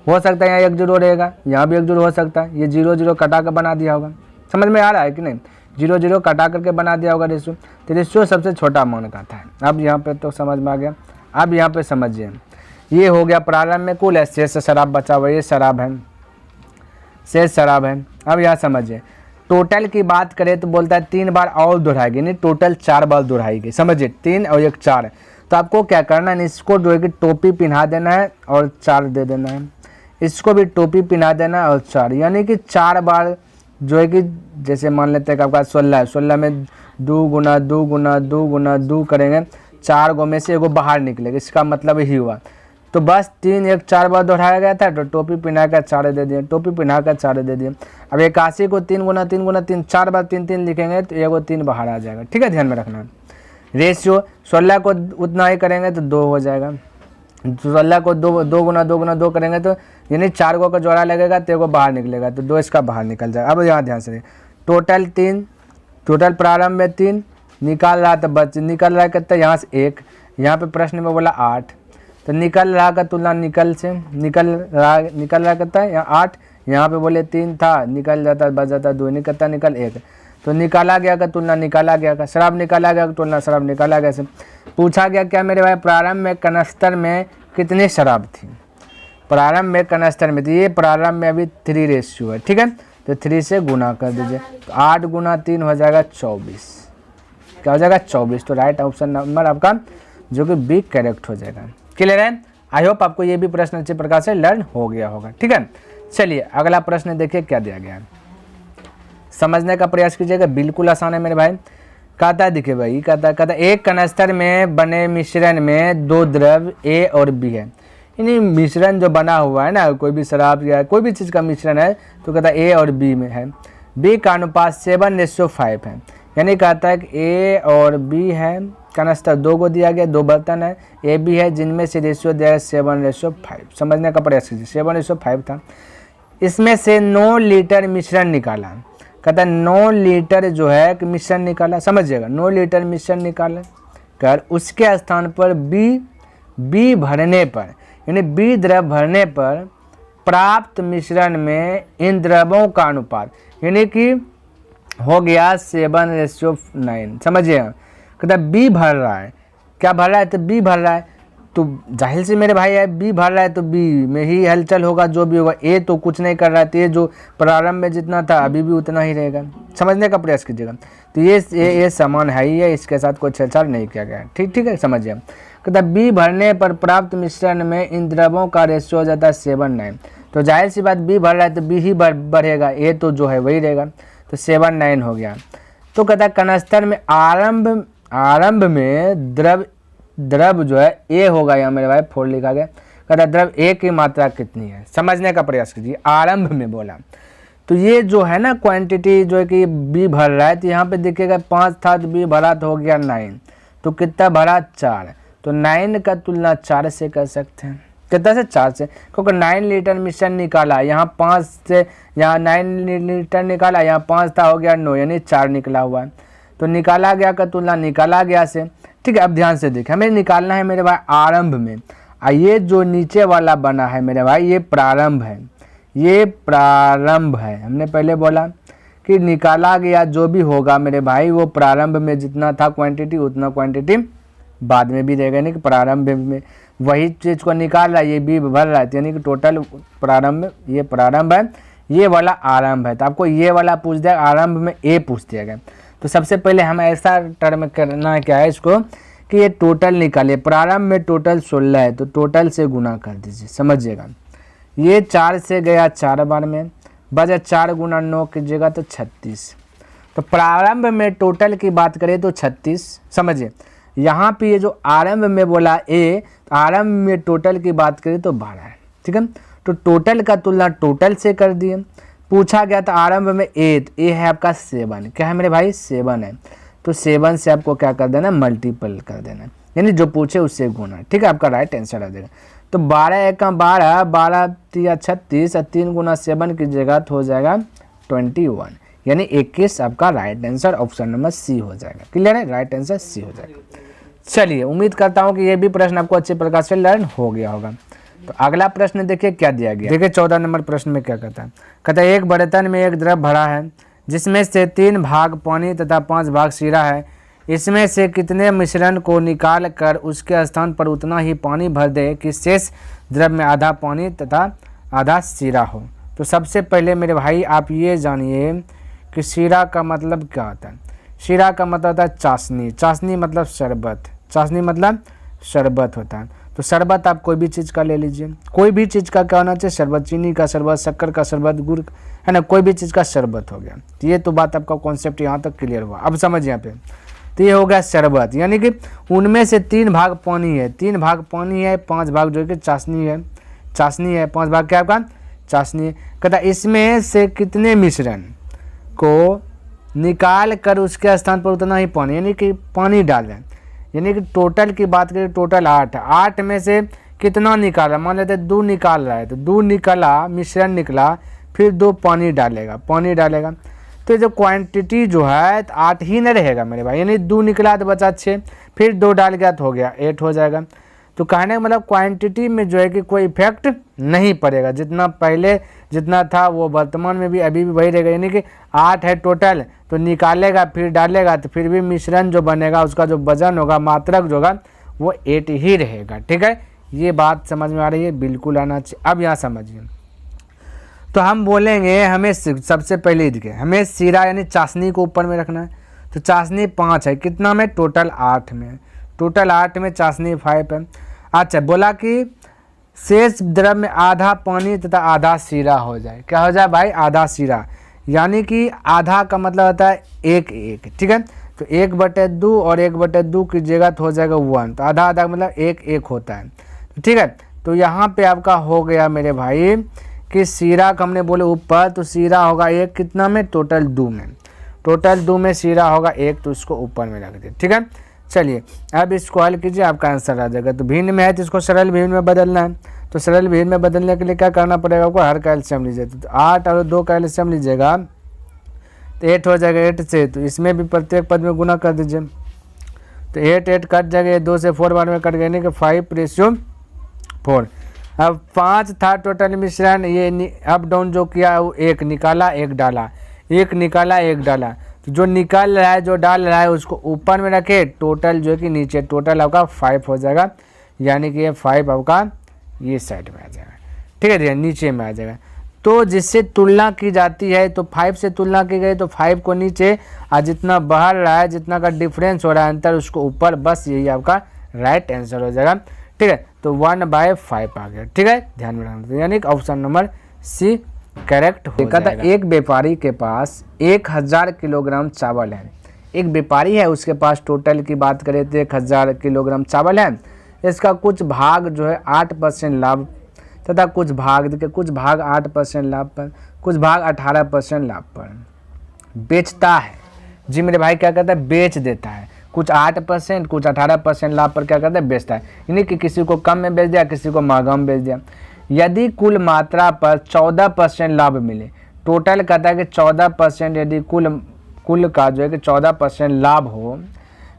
हो सकता है यहाँ 1 0 रहेगा, यहाँ भी 1 0 हो सकता है, ये 0 0 कटा कर बना दिया होगा, समझ में आ रहा है कि नहीं, 0 0 कटा करके बना दिया होगा रेशियो, तो रेशियो सबसे छोटा मान का था। अब यहाँ पे तो समझ में आ गया। अब यहाँ पे समझिए, ये हो गया प्रारंभ में कुल है, शेष शराब बचा हुआ, ये शराब है, शेष शराब है। अब यहाँ समझिए, टोटल की बात करें तो बोलता है 3 बार और दोहराएगी, नहीं टोटल 4 बार दोहराएगी, समझिए 3 और 1 4। तो आपको क्या करना है, इसको जो है कि टोपी पिन्हा देना है और 4 दे देना है, इसको भी टोपी पिन्हा देना है और 4, यानी कि 4 बार जो है कि जैसे मान लेते हैं कि आपका 16 है, 16 में 2 गुना 2 गुना 2 गुना 2 करेंगे, 4 गो में से एगो बाहर निकलेगा, इसका मतलब ही हुआ। तो बस 3 1 4 बार दोहराया गया था, तो टोपी पिन्हा कर 4 दे दिए, टोपी पिन्हा कर 4 दे दिए। अब 81 को 3 गुना 3 गुना 3, 4 बार 3 3 लिखेंगे तो एगो 3 बाहर आ जाएगा। ठीक है, ध्यान में रखना। रेशियो 16 को उतना ही करेंगे तो 2 हो जाएगा, 16 को 2 गुना 2 गुना 2 करेंगे तो यानी 4 गो का जोड़ा लगेगा तो एगो बाहर निकलेगा, तो 2 इसका बाहर निकल जाएगा। अब यहाँ ध्यान से, टोटल 3, टोटल प्रारंभ में 3 निकाल रहा तो बच निकल रहा है कितना, यहाँ से 1, यहाँ पे प्रश्न में बोला 8, तो निकल रहा का तुलना निकल रहा कितना है, यहाँ 8, यहाँ पे बोले 3 था, निकल जाता बच जाता 2, निकलता निकल 1, तो निकाला गया का तुलना निकाला गया का, शराब निकाला गया का तुलना शराब निकाला गया से। पूछा गया क्या मेरे भाई, प्रारंभ में कनस्तर में कितनी शराब थी, प्रारंभ में कनस्तर में थी, ये प्रारंभ में अभी 3 रेशियो है। ठीक है, तो 3 से गुना कर दीजिए, तो 8 गुना 3 हो जाएगा 24, क्या हो जाएगा 24। तो राइट ऑप्शन नंबर आपका जो कि बी करेक्ट हो जाएगा। क्लियर है, आई होप आपको ये भी प्रश्न अच्छे प्रकार से लर्न हो गया होगा। ठीक है, चलिए अगला प्रश्न देखिए क्या दिया गया है, समझने का प्रयास कीजिएगा, बिल्कुल आसान है मेरे भाई। कहता है देखिए भाई, कहता है एक कनस्तर में बने मिश्रण में 2 द्रव ए और बी है, यानी मिश्रण जो बना हुआ है ना, कोई भी शराब या कोई भी चीज़ का मिश्रण है, तो कहता है ए और बी में है, बी का अनुपात 7:5 है, यानी कहता है कि ए और बी है, कनस्तर 2 को दिया गया, 2 बर्तन है, ए बी है, जिनमें से रेशियो दिया गया 7:5। समझने का प्रयास कीजिए, 7:5 था। इसमें से 9 लीटर मिश्रण निकाला, कहता है 9 लीटर जो है कि मिश्रण निकाला, समझिएगा 9 लीटर मिश्रण निकाला कर उसके स्थान पर बी भरने पर, यानी बी द्रव भरने पर प्राप्त मिश्रण में इन द्रवों का अनुपात, यानी कि हो गया 7:9। समझिएगा, कहता है बी भर रहा है, क्या भर रहा है, तो बी भर रहा है, तो जाहिर से मेरे भाई है बी भर रहा है तो बी में ही हलचल होगा, जो भी होगा। ए तो कुछ नहीं कर रहा है, तो ये जो प्रारंभ में जितना था अभी भी उतना ही रहेगा, समझने का प्रयास कीजिएगा। तो ये समान है ही है, इसके साथ कोई छेड़छाड़ नहीं किया गया। ठीक है, समझिए। कहता है बी भरने पर प्राप्त मिश्रण में इन द्रवों का रेशियो हो जाता है 7:9, तो जाहिर सी बात बी भर रहा है तो बी ही बढ़ेगा, ए तो जो है वही रहेगा, तो 7:9 हो गया। तो कहता है कनस्तर में आरंभ में द्रव जो है ए होगा, यहाँ मेरे भाई 4 लिखा गया। कहता है द्रव ए की मात्रा कितनी है, समझने का प्रयास कीजिए। आरंभ में बोला तो ये जो है ना क्वांटिटी जो है कि बी भर रहा है, तो यहाँ पे देखिएगा 5 था तो बी भरा तो हो गया 9, तो कितना भरा 4, तो 9 का तुलना 4 से कर सकते हैं। कितना से? 4 से, क्योंकि 9 लीटर मिश्रण निकाला, यहाँ 5 से, यहाँ 9 लीटर निकाला, यहाँ 5 था, हो गया 9, यानी 4 निकला हुआ है। तो निकाला गया का तुलना निकाला गया से। ठीक है, अब ध्यान से देखें, हमें निकालना है मेरे भाई आरंभ में। ये जो नीचे वाला बना है मेरे भाई, ये प्रारंभ है, ये प्रारंभ है। हमने पहले बोला कि निकाला गया जो भी होगा मेरे भाई, वो प्रारंभ में जितना था क्वांटिटी, उतना क्वांटिटी बाद में भी देगा, यानी कि प्रारंभ में वही चीज़ को निकाल रहा है, ये भी भर रहा है, यानी कि टोटल प्रारंभ, ये प्रारंभ है, ये वाला आरंभ है। तो आपको ये वाला पूछ दिया, आरंभ में ए पूछ दिया गया। तो सबसे पहले हम ऐसा टर्म करना है, क्या है इसको, कि ये टोटल निकालिए। प्रारंभ में टोटल 16 है, तो टोटल से गुना कर दीजिए, समझिएगा। ये 4 से गया 4 बार में, बचा 4 गुना 9 कीजिएगा तो 36। तो प्रारंभ में टोटल की बात करें तो 36, समझिए। यहाँ पे ये जो आरंभ में बोला ए, तो आरंभ में टोटल की बात करें तो 12 है। ठीक है, तो टोटल का तुलना टोटल से कर दिए। पूछा गया था आरंभ में ए, तो ए है आपका 7। क्या है मेरे भाई? 7 है। तो 7 से आपको क्या कर देना? मल्टीपल कर देना, यानी जो पूछे उससे गुना। ठीक है, आपका राइट आंसर आ जाएगा। तो 12 × 12, 12 × 36, 3 गुना 7 की जगह तो हो जाएगा 21, यानी 21 आपका right answer option number C हो जाएगा। क्लियर है? राइट आंसर सी हो जाएगा। चलिए, उम्मीद करता हूँ कि ये भी प्रश्न आपको अच्छे प्रकार से लर्न हो गया होगा। तो अगला प्रश्न देखिए क्या दिया गया। देखिए 14 नंबर प्रश्न में क्या कहता है। कहता है एक बर्तन में एक द्रव भरा है जिसमें से 3 भाग पानी तथा 5 भाग शीरा है। इसमें से कितने मिश्रण को निकाल कर उसके स्थान पर उतना ही पानी भर दे कि शेष द्रव में आधा पानी तथा आधा शीरा हो। तो सबसे पहले मेरे भाई आप ये जानिए कि शीरा का मतलब क्या होता है। शीरा का मतलब होता है चाशनी। चाशनी मतलब शरबत। चाशनी मतलब शरबत होता है। तो शरबत आप कोई भी चीज़ का ले लीजिए, कोई भी चीज़ का क्या होना चाहिए? शरबत। चीनी का शरबत, शक्कर का शरबत, गुड़, है ना, कोई भी चीज़ का शरबत हो गया। तो ये तो बात आपका कॉन्सेप्ट यहाँ तक क्लियर हुआ। अब समझ यहाँ पे, तो ये हो गया शरबत, यानी कि उनमें से 3 भाग पानी है, 3 भाग पानी है, 5 भाग जो कि चाशनी है, चाशनी है, 5 भाग क्या आपका? चाशनी है। कहता इसमें से कितने मिश्रण को निकाल कर उसके स्थान पर उतना ही पानी, यानी कि पानी डाल दें, यानी कि टोटल की बात करें टोटल 8 है। 8 में से कितना निकाला? मान लेते 2 निकाल रहा है, तो 2 निकला, मिश्रण निकला, फिर 2 पानी डालेगा, पानी डालेगा, तो जो क्वांटिटी जो है 8 ही न रहेगा मेरे भाई, यानी 2 निकला तो बचा 6, फिर 2 डाल गया तो हो गया 8 हो जाएगा। तो कहने का मतलब क्वांटिटी में जो है कि कोई इफेक्ट नहीं पड़ेगा, जितना पहले जितना था वो वर्तमान में भी अभी भी वही रहेगा, यानी कि 8 है टोटल, तो निकालेगा फिर डालेगा तो फिर भी मिश्रण जो बनेगा उसका जो वजन होगा, मात्रक जो होगा वो 8 ही रहेगा। ठीक है, ये बात समझ में आ रही है? बिल्कुल आना चाहिए। अब यहाँ समझिए, तो हम बोलेंगे हमें सबसे पहले देखिए हमें शीरा यानी चाशनी को ऊपर में रखना है। तो चाशनी 5 है, कितना में? टोटल 8 में, टोटल 8 में चाशनी 5 है। अच्छा, बोला कि शेष द्रव में आधा पानी तथा आधा शीरा हो जाए। क्या हो जाए भाई? आधा शीरा, यानी कि आधा का मतलब होता है 1-1। ठीक है, तो 1/2 और 1/2 की जगह तो हो जाएगा 1, तो आधा आधा मतलब 1-1 होता है। ठीक है, तो यहाँ पे आपका हो गया मेरे भाई कि शीरा का हमने बोले ऊपर, तो शीरा होगा 1 कितना में? टोटल 2 में, टोटल 2 में शीरा होगा 1, तो इसको ऊपर में रख दिए। ठीक है, चलिए अब इसको हल कीजिए, आपका आंसर आ जाएगा। तो भिन्न में है तो इसको सरल भिन्न में बदलना है। तो सरल भिन्न में बदलने के लिए क्या करना पड़ेगा आपको? हर का एलसीएम लीजिए। तो 8 और 2 का एलसीएम लीजिएगा तो 8 हो जाएगा 8 से, तो इसमें भी प्रत्येक पद में गुना कर दीजिए। तो 8 कट जाएगा, 2 से 4 बार में कट गए, यानी कि 5:4। अब 5 था टोटल मिश्रण, ये अप डाउन जो किया वो 1 निकाला 1 डाला, 1 निकाला 1 डाला। तो जो निकाल रहा है जो डाल रहा है उसको ऊपर में रखे, टोटल जो है कि नीचे, टोटल आपका 5 हो जाएगा, यानी कि ये 5 आपका ये साइड में आ जाएगा। ठीक है, नीचे में आ जाएगा। तो जिससे तुलना की जाती है, तो 5 से तुलना की गई तो 5 को नीचे, और जितना बाहर रहा है, जितना का डिफरेंस हो रहा है अंतर, उसको ऊपर, बस यही आपका राइट आंसर हो जाएगा। ठीक है, तो 1/5 आ गया। ठीक है, ध्यान में रखना, यानी कि ऑप्शन नंबर सी करेक्ट हो जाएगा। एक व्यापारी के पास 1000 किलोग्राम चावल है। एक व्यापारी है, उसके पास टोटल की बात करें तो 1000 किलोग्राम चावल है। इसका कुछ भाग जो है 8% लाभ तथा कुछ भाग 8% लाभ पर, कुछ भाग 18% लाभ पर बेचता है। जी मेरे भाई क्या कहता है? बेच देता है। कुछ 8%, कुछ 18% लाभ पर क्या करता है, बेचता है। यानी कि किसी को कम में बेच दिया, किसी को महंगा में बेच दिया। यदि कुल मात्रा पर 14% लाभ मिले, टोटल कहता है कि 14% यदि कुल का जो है कि 14% लाभ हो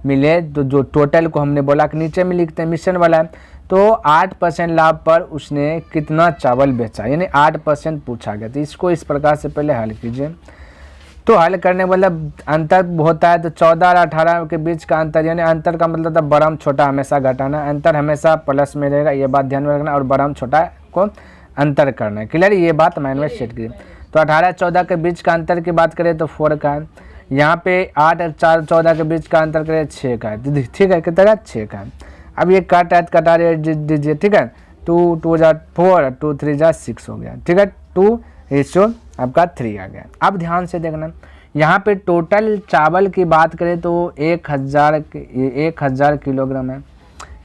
मिले, तो जो टोटल को हमने बोला कि नीचे में लिखते हैं मिश्रण वाला है, तो 8% लाभ पर उसने कितना चावल बेचा, यानी 8% पूछा गया। तो इसको इस प्रकार से पहले हल कीजिए। तो हल करने मतलब अंतर होता है, तो 14 और 18 के बीच का अंतर, यानी अंतर का मतलब था बड़ा छोटा हमेशा घटाना, अंतर हमेशा प्लस में रहेगा, ये बात ध्यान में रखना, और बड़ा छोटा को अंतर करना है। क्लियर, ये बात माइंड में सेट कीजिए। तो 18-14 के बीच का अंतर की बात करें तो 4 का है, यहाँ पे 8 और 14 के बीच का अंतर करें 6 का है। ठीक है, कितना का 6 का है। अब ये कटा दीजिए, ठीक है। 2 2 जा 4, 2 3 जा 6 हो गया, ठीक है। 2 रेशो आपका 3 आ गया। अब ध्यान से देखना, यहाँ पे टोटल चावल की बात करें तो 1000 किलोग्राम है।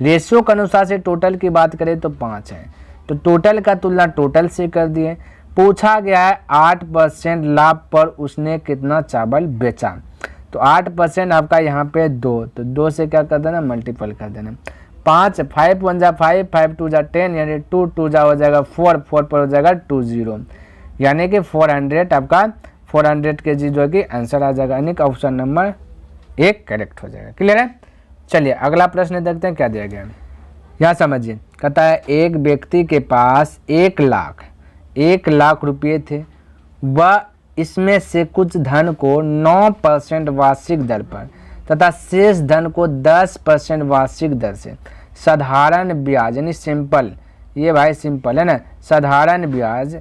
रेशियो के अनुसार से टोटल की बात करें तो 5 है। तो टोटल का तुलना टोटल से कर दिए। पूछा गया है 8% लाभ पर उसने कितना चावल बेचा, तो 8% आपका यहाँ पे 2, तो 2 से क्या कर देना, मल्टीपल कर देना। 5 5 1 जा 5, 5 2 जा 10, यानी 2 2 जा हो जाएगा 4, 4 पर हो जाएगा 20, यानी कि 400 आपका 400 के जी जो कि आंसर आ जाएगा, यानी कि ऑप्शन नंबर 1 करेक्ट हो जाएगा। क्लियर है। चलिए अगला प्रश्न देखते हैं क्या दिया गया है। यहाँ समझिए, कहता है एक व्यक्ति के पास 1 लाख रुपये थे, वह इसमें से कुछ धन को 9% वार्षिक दर पर तथा शेष धन को 10% वार्षिक दर से साधारण ब्याज, यानी सिंपल, ये भाई सिंपल है ना, साधारण ब्याज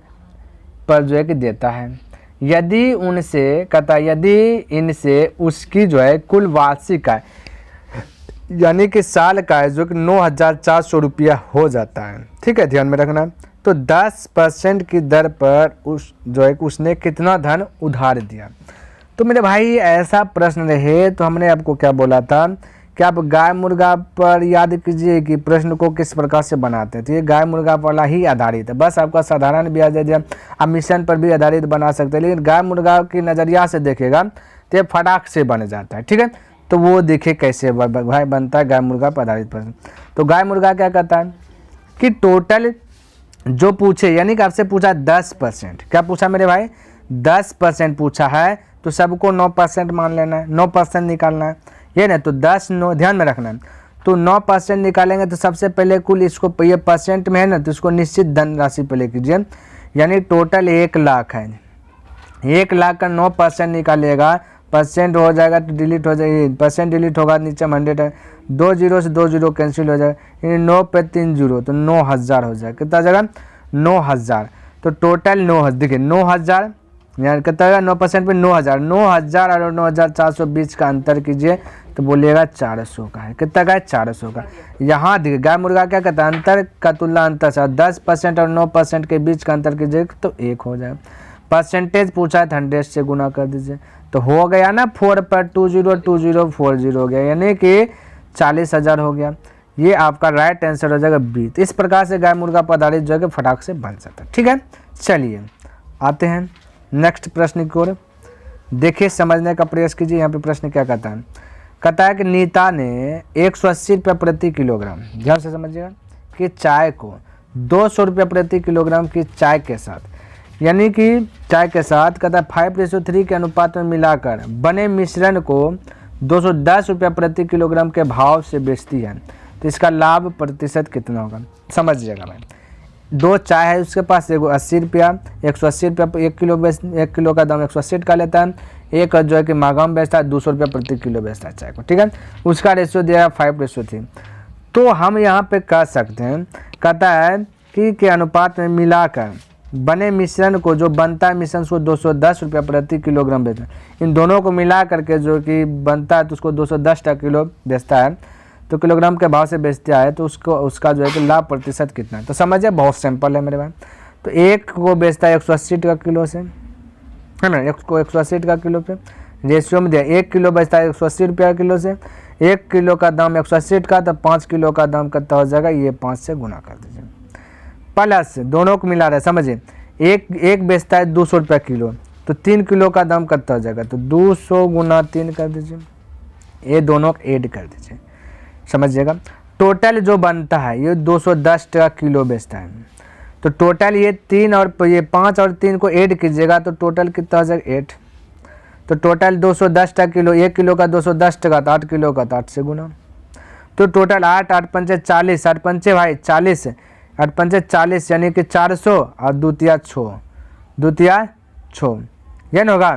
पर जो है कि देता है। यदि उनसे कहता है, यदि इनसे उसकी जो है कुल वार्षिक आय, यानी कि साल का है जो कि 9,400 रुपया हो जाता है। ठीक है, ध्यान में रखना। तो 10% की दर पर उस जो है उसने कितना धन उधार दिया। तो मेरे भाई ऐसा प्रश्न रहे तो हमने आपको क्या बोला था कि आप गाय मुर्गा पर याद कीजिए कि प्रश्न को किस प्रकार से बनाते हैं। तो ये गाय मुर्गा वाला ही आधारित है, बस आपका साधारण ब्याज दे दिया। आप मिशन पर भी आधारित बना सकते हैं, लेकिन गाय मुर्गा की नज़रिया से देखेगा तो ये फटाक से बन जाता है। ठीक है, तो वो देखे कैसे भाई बनता है गाय मुर्गा पर आधारित प्रश्न। तो गाय मुर्गा क्या कहता है कि टोटल जो पूछे, यानी कि आपसे पूछा 10%, क्या पूछा मेरे भाई, 10% पूछा है, तो सबको 9% मान लेना है, 9% निकालना है, ये ना। तो 10 9 ध्यान में रखना है। तो 9% निकालेंगे तो सबसे पहले कुल इसको, ये परसेंट में है ना, तो इसको निश्चित धन राशि पहले कीजिए, यानी टोटल 1 लाख है। 1 लाख का 9% निकालिएगा, परसेंट हो जाएगा तो डिलीट हो जाएगी, परसेंट डिलीट होगा, नीचे 100 है, 2 0 से 2 0 कैंसिल हो जाएगा, यानी 9 पे 3 0, तो 9,000 हो जाएगा। कितना जाएगा, 9,000। तो टोटल 9,000, देखिए 9,000 यानी कितना होगा, 9% पे 9,000, 9,000 और 9,420 का अंतर कीजिए तो बोलिएगा 400 का है। कितना का है, 400 का। यहाँ देखिए गाय मुर्गा क्या कहता है, अंतर का तुलना अंतर से 10% और 9% के बीच का अंतर कीजिए तो 1 हो जाए। परसेंटेज पूछा है तो 100 से गुना कर दीजिए, तो हो गया ना 4 पर 202040 हो गया, यानी कि 40,000 हो गया। ये आपका राइट आंसर हो जाएगा बी। तो इस प्रकार से गाय मुर्गा पर आधारित जो है फटाक से बन सकता है। ठीक है, चलिए आते हैं नेक्स्ट प्रश्न की ओर। देखिए समझने का प्रयास कीजिए। यहाँ पे प्रश्न क्या कहता है, कहता है कि नीता ने 180 रुपये प्रति किलोग्राम, ध्यान से समझिएगा, कि चाय को 200 रुपये प्रति किलोग्राम की चाय के साथ, यानी कि चाय के साथ कहता है 5:3 के अनुपात में मिलाकर बने मिश्रण को 210 रुपये प्रति किलोग्राम के भाव से बेचती है, तो इसका लाभ प्रतिशत कितना होगा। समझिएगा भाई, 2 चाय है उसके पास, एगो 80 रुपया, 180 रुपया 1 किलो का दाम 180 का लेता है, एक जो है कि महंगा में बेचता है 200 रुपया प्रति किलो बेचता है चाय को। ठीक है, उसका रेशियो दिया है 5:3। तो हम यहाँ पे कह सकते हैं, कहता है कि के अनुपात में मिलाकर बने मिश्रण को, जो बनता है मिश्रण को 210 रुपया प्रति किलोग्राम बेचता है, इन दोनों को मिला करके जो कि बनता है तो उसको 210 किलो बेचता है, तो किलोग्राम के भाव से बेचता है, तो उसका जो है कि लाभ प्रतिशत कितना है। तो समझिए बहुत सिंपल है मेरे भाई। तो एक को बेचता है 180 का किलो से, है ना, एक को 180 का किलो पे रेशियो में दिया, 1 किलो बेचता है 180 रुपया किलो से, 1 किलो का दाम 180 का, तो 5 किलो का दाम कितना हो जाएगा, ये 5 से गुना कर दीजिए, प्लस दोनों को मिला रहा है। समझिए एक बेचता है 200 रुपया किलो, तो 3 किलो का दाम कितना हो जाएगा, तो 200 गुना 3 कर दीजिए, ये दोनों ऐड कर दीजिए, समझिएगा। टोटल जो बनता है ये 210 टका किलो बेचता है, तो टोटल ये 3 और ये 5 और 3 को ऐड कीजिएगा तो टोटल कितना हो जाएगा 8। तो टोटल 210 टका किलो, 1 किलो का 210 टका तो 8 किलो का तो 8 से गुना, तो टोटल 8 8 पंचे 40, 8 पंचे भाई 40, 8 पंचे 40 यानी कि 400 और दूतिया 6 ये ना होगा।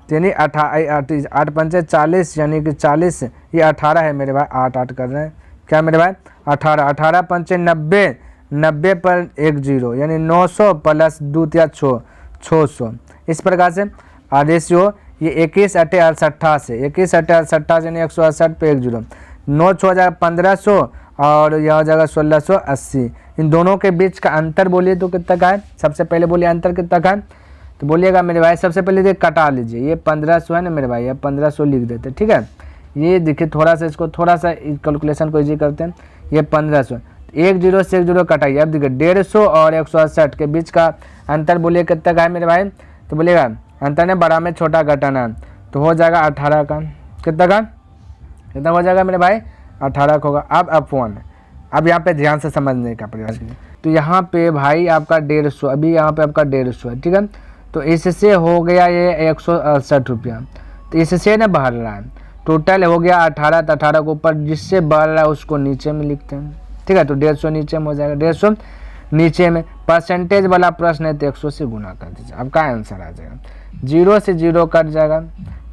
तो यानी 8 पंचे 40 यानी कि 40, ये 18 है मेरे भाई, 8 8 कर रहे हैं क्या मेरे भाई 18, 18 पंचे 90, 90 पर 1 0 यानी 900 प्लस दूतिया 600। इस प्रकार से और रेशियो ये 21 8 68 से 21 8 68 यानी 168 पे 1 0, 9 6 हो जाएगा 1500 और यह हो जाएगा 1680। इन दोनों के बीच का अंतर बोलिए तो कितना का है, सबसे पहले बोलिए अंतर कितना का है, तो बोलिएगा मेरे भाई सबसे पहले ये कटा लीजिए, ये 1500 है ना मेरे भाई, ये 1500 लिख देते, ठीक है। ये देखिए थोड़ा सा इसको थोड़ा सा कैलकुलेशन को इजी करते हैं, ये 1500, 1 0 से 1 0 कटाइए। अब देखिए 150 और 168 के बीच का अंतर बोलिए कितना का है मेरे भाई, तो बोलिएगा अंतर ने बड़ा में छोटा घटाना, तो हो जाएगा 18 का, कितना हो जाएगा मेरे भाई 18 का होगा। अब F1 अब यहाँ पे ध्यान से समझने का प्रयास कीजिए। तो यहाँ पे भाई आपका 150, अभी यहाँ पे आपका 150 है, ठीक है। तो इससे हो गया ये 168 रुपया, तो इससे ना बढ़ रहा है, टोटल हो गया 18, तो 18 के ऊपर जिससे बढ़ रहा है उसको नीचे में लिखते हैं, ठीक है। तो 150 नीचे में हो जाएगा, 150 नीचे में, परसेंटेज वाला प्रश्न है तो 100 से गुना कर दीजिए, आपका आंसर आ जाएगा। 0 से 0 कट जाएगा,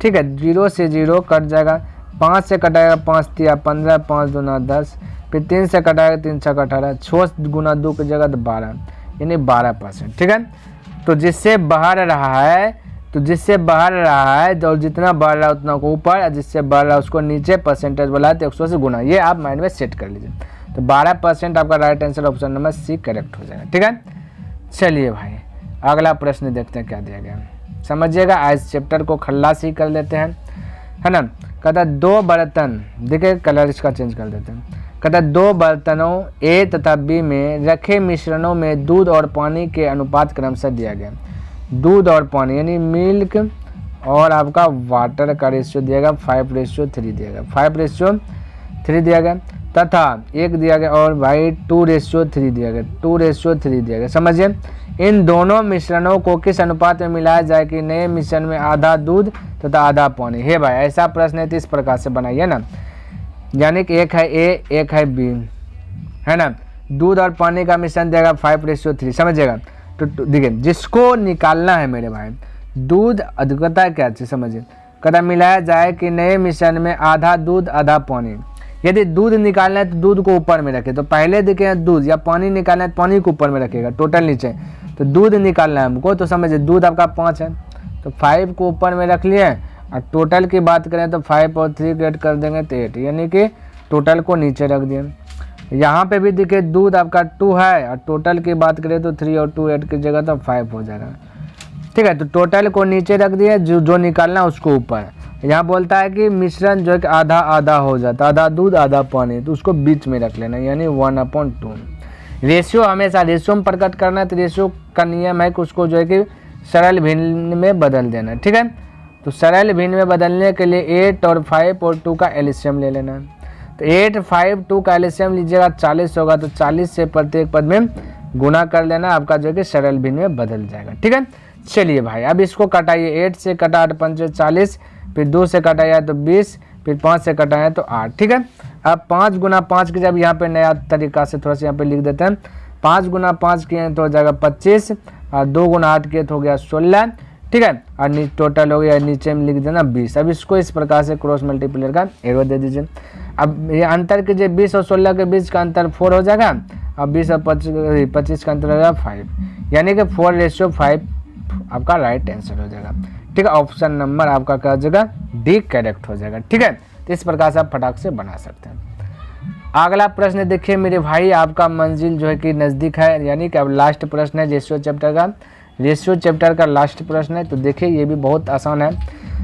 ठीक है, 0 से 0 कट जाएगा, 5 से कटाएगा 5 3 15, 5 2 9 10, फिर 3 से कटाएगा 3 6 18, 6 गुना 2 की जगह तो 12 यानी 12%, ठीक है। तो जिससे बाहर रहा है, तो जिससे बाहर रहा है और जितना बढ़ रहा है उतना को ऊपर, और जिससे बढ़ रहा है उसको नीचे, परसेंटेज वाला है तो 100 से गुना, ये आप माइंड में सेट कर लीजिए। तो 12% आपका right answer option number C correct हो जाएगा, ठीक है। चलिए भाई अगला प्रश्न देखते हैं क्या दिया गया, समझिएगा। आज चैप्टर को खल्लासी कर लेते हैं, है ना। कहता 2 बर्तन, देखिए कलर इसका चेंज कर देते हैं। कहता 2 बर्तनों ए तथा बी में रखे मिश्रणों में दूध और पानी के अनुपात क्रमशः दिया गया। दूध और पानी यानी मिल्क और आपका वाटर का रेशियो दिया गया 5:3 दिया गया, 5:3 दिया गया, तथा एक दिया गया और भाई 2:3 दिया गया, 2:3 दिया गया। समझिए इन दोनों मिश्रणों को किस अनुपात में मिलाया जाए कि नए मिश्रण में आधा दूध तथा आधा पानी है। भाई ऐसा प्रश्न है तो इस प्रकार से बनाइए ना, यानी कि एक है ए एक है बी, है ना। दूध और पानी का मिश्रण देगा 5:3, समझिएगा। तो देखिए जिसको निकालना है मेरे भाई, दूध अधिकता क्या चीज समझिए, कदा मिलाया जाए कि नए मिश्रण में आधा दूध आधा पानी। यदि दूध निकालना है तो दूध को ऊपर में रखे, तो पहले देखे दूध, या पानी निकालना है तो पानी को ऊपर में रखेगा, टोटल नीचे। तो दूध निकालना है हमको, तो समझिए दूध आपका 5 है, तो 5 को ऊपर में रख लिए, और टोटल की बात करें तो 5 और 3 ऐड कर देंगे तो 8, यानी कि टोटल को नीचे रख दिए। यहाँ पे भी देखिए दूध आपका 2 है, और टोटल की बात करें तो 3 और 2 ऐड की जगह तो 5 हो जाएगा, ठीक है। तो टोटल को नीचे रख दिए, जो निकालना उसको ऊपर। यहाँ बोलता है कि मिश्रण जो है कि आधा आधा हो जाता, आधा दूध आधा पानी, तो उसको बीच में रख लेना, यानी 1/2। रेशियो हमेशा रेशियो में प्रकट करना है, तो रेशियो का नियम है कि उसको जो है कि सरल भिन्न में बदल देना, ठीक है। तो सरल भिन्न में बदलने के लिए 8 और 5 और 2 का एलसीएम ले लेना। तो 8 5 2 का एलसीएम लीजिएगा 40 होगा, तो 40 से प्रत्येक पद में गुना कर लेना, आपका जो है कि सरल भिन्न में बदल जाएगा, ठीक है। चलिए भाई अब इसको कटाइए, 8 से कटा 8 पंचे 40, फिर 2 से कटाया तो 20, फिर 5 से कटाया तो 8, ठीक है। अब 5 गुना 5 की जब यहाँ पे नया तरीका से थोड़ा सा यहाँ पे लिख देते हैं, 5 गुना 5 किए तो हो जाएगा 25, और 2 गुना 8 किए तो हो गया 16, ठीक है। और टोटल हो गया नीचे में लिख देना 20। अब इसको इस प्रकार से क्रॉस मल्टीप्लायर का एरो दे दीजिए। अब ये अंतर कीजिए, 20 और 16 के बीच का अंतर 4 हो जाएगा, अब 20 और 25 का अंतर हो जाएगा 5, यानी कि 4:5 आपका राइट आंसर हो जाएगा, ठीक है। ऑप्शन नंबर आपका क्या हो जाएगा, डी करेक्ट हो जाएगा, ठीक है। तो इस प्रकार से आप फटाक से बना सकते हैं। अगला प्रश्न देखिए मेरे भाई, आपका मंजिल जो है कि नज़दीक है, यानी कि अब लास्ट प्रश्न है रेशियो चैप्टर का, रेशियो चैप्टर का लास्ट प्रश्न है। तो देखिए ये भी बहुत आसान है,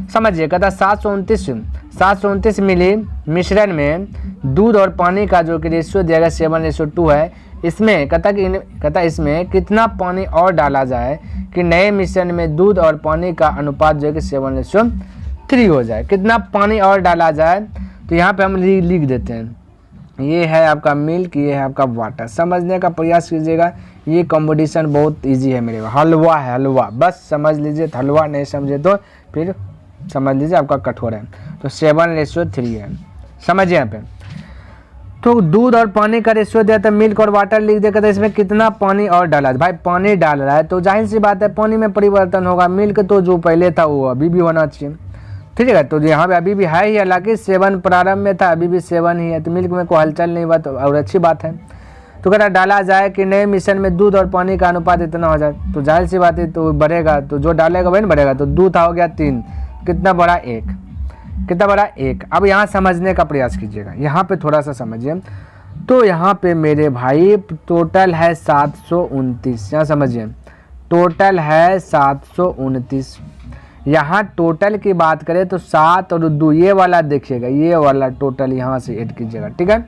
समझिए। कहता 729 मिली मिश्रण में दूध और पानी का जो कि रेशियो दिया गया 7:2 है, इसमें कहता इसमें कितना पानी और डाला जाए कि नए मिश्रण में दूध और पानी का अनुपात जो है कि 7:3 हो जाए। कितना पानी और डाला जाए, तो यहाँ पे हम लिख देते हैं, ये है आपका मिल्क, ये है आपका वाटर। समझने का प्रयास कीजिएगा, ये कॉम्बिनेशन बहुत इजी है मेरे। हलवा है, हलवा, बस समझ लीजिए। हलवा नहीं समझे तो फिर समझ लीजिए आपका कठोर है। तो 7:3 है, समझिए यहाँ पे। तो दूध और पानी का रेशियो दिया था, मिल्क और वाटर लिख देगा, तो इसमें कितना पानी और डाला है। भाई पानी डाल रहा है तो जाहिर सी बात है पानी में परिवर्तन होगा। मिल्क तो जो पहले था वो अभी भी होना चाहिए, ठीक है। तो यहाँ पे अभी भी है ही, हालांकि 7 प्रारंभ में था, अभी भी 7 ही है, तो मिल्क में कोई हलचल नहीं हुआ तो और अच्छी बात है। तो कहता डाला जाए कि नए मिश्रण में दूध और पानी का अनुपात इतना हो जाए, तो जाहिर सी बात है तो बढ़ेगा, तो जो डालेगा वही ना बढ़ेगा। तो दूध हो गया 3, कितना बड़ा 1, कितना बड़ा 1। अब यहाँ समझने का प्रयास कीजिएगा, यहाँ पे थोड़ा सा समझिए। तो यहाँ पे मेरे भाई टोटल है 729, यहाँ समझिए टोटल है 729। यहाँ टोटल की बात करें तो 7 और 2 ये वाला देखिएगा, ये वाला टोटल यहाँ से ऐड कीजिएगा, ठीक है।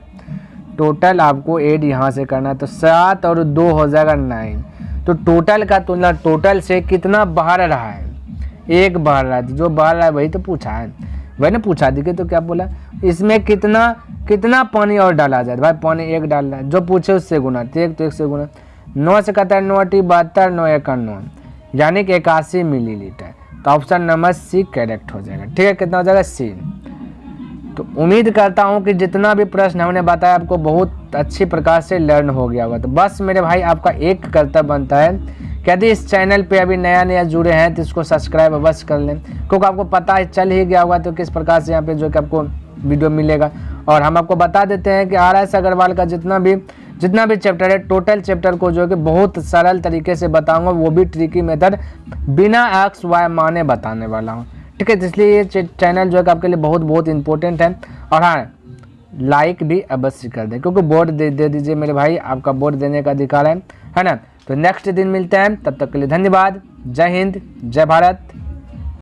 टोटल आपको ऐड यहाँ से करना है, तो 7 और 2 हो जाएगा 9। तो टोटल का तुलना टोटल से कितना बाहर रहा है, 1 बाहर रहा है। जो बाहर रहा है वही तो पूछा है, वही ना पूछा देखिए। तो क्या बोला, इसमें कितना पानी और डाला जाए। भाई पानी 1 डालना है, जो पूछे उससे गुना, ठीक। तो 1 से गुना 9 से कहता है 9 × 72, 9 × 1 = 9, यानी कि 81 मिलीलीटर। तो ऑप्शन नंबर सी करेक्ट हो जाएगा, ठीक है। कितना हो जाएगा, सी। तो उम्मीद करता हूं कि जितना भी प्रश्न हमने बताया आपको बहुत अच्छी प्रकार से लर्न हो गया होगा। तो बस मेरे भाई आपका एक कर्तव्य बनता है कि यदि इस चैनल पे अभी नया जुड़े हैं तो इसको सब्सक्राइब अवश्य कर लें, क्योंकि आपको पता है चल ही गया होगा तो किस प्रकार से यहाँ पे जो कि आपको वीडियो मिलेगा। और हम आपको बता देते हैं कि RS अग्रवाल का जितना भी चैप्टर है, टोटल चैप्टर को जो कि बहुत सरल तरीके से बताऊंगा, वो भी ट्रिकी मेथड, बिना एक्स वाई माने बताने वाला हूँ, ठीक है। तो इसलिए ये चैनल जो है आपके लिए बहुत इंपॉर्टेंट है। और हाँ, लाइक भी अवश्य कर दें, क्योंकि बोर्ड दे दीजिए मेरे भाई, आपका बोर्ड देने का अधिकार है ना। तो नेक्स्ट दिन मिलते हैं, तब तक के लिए धन्यवाद। जय हिंद, जय भारत।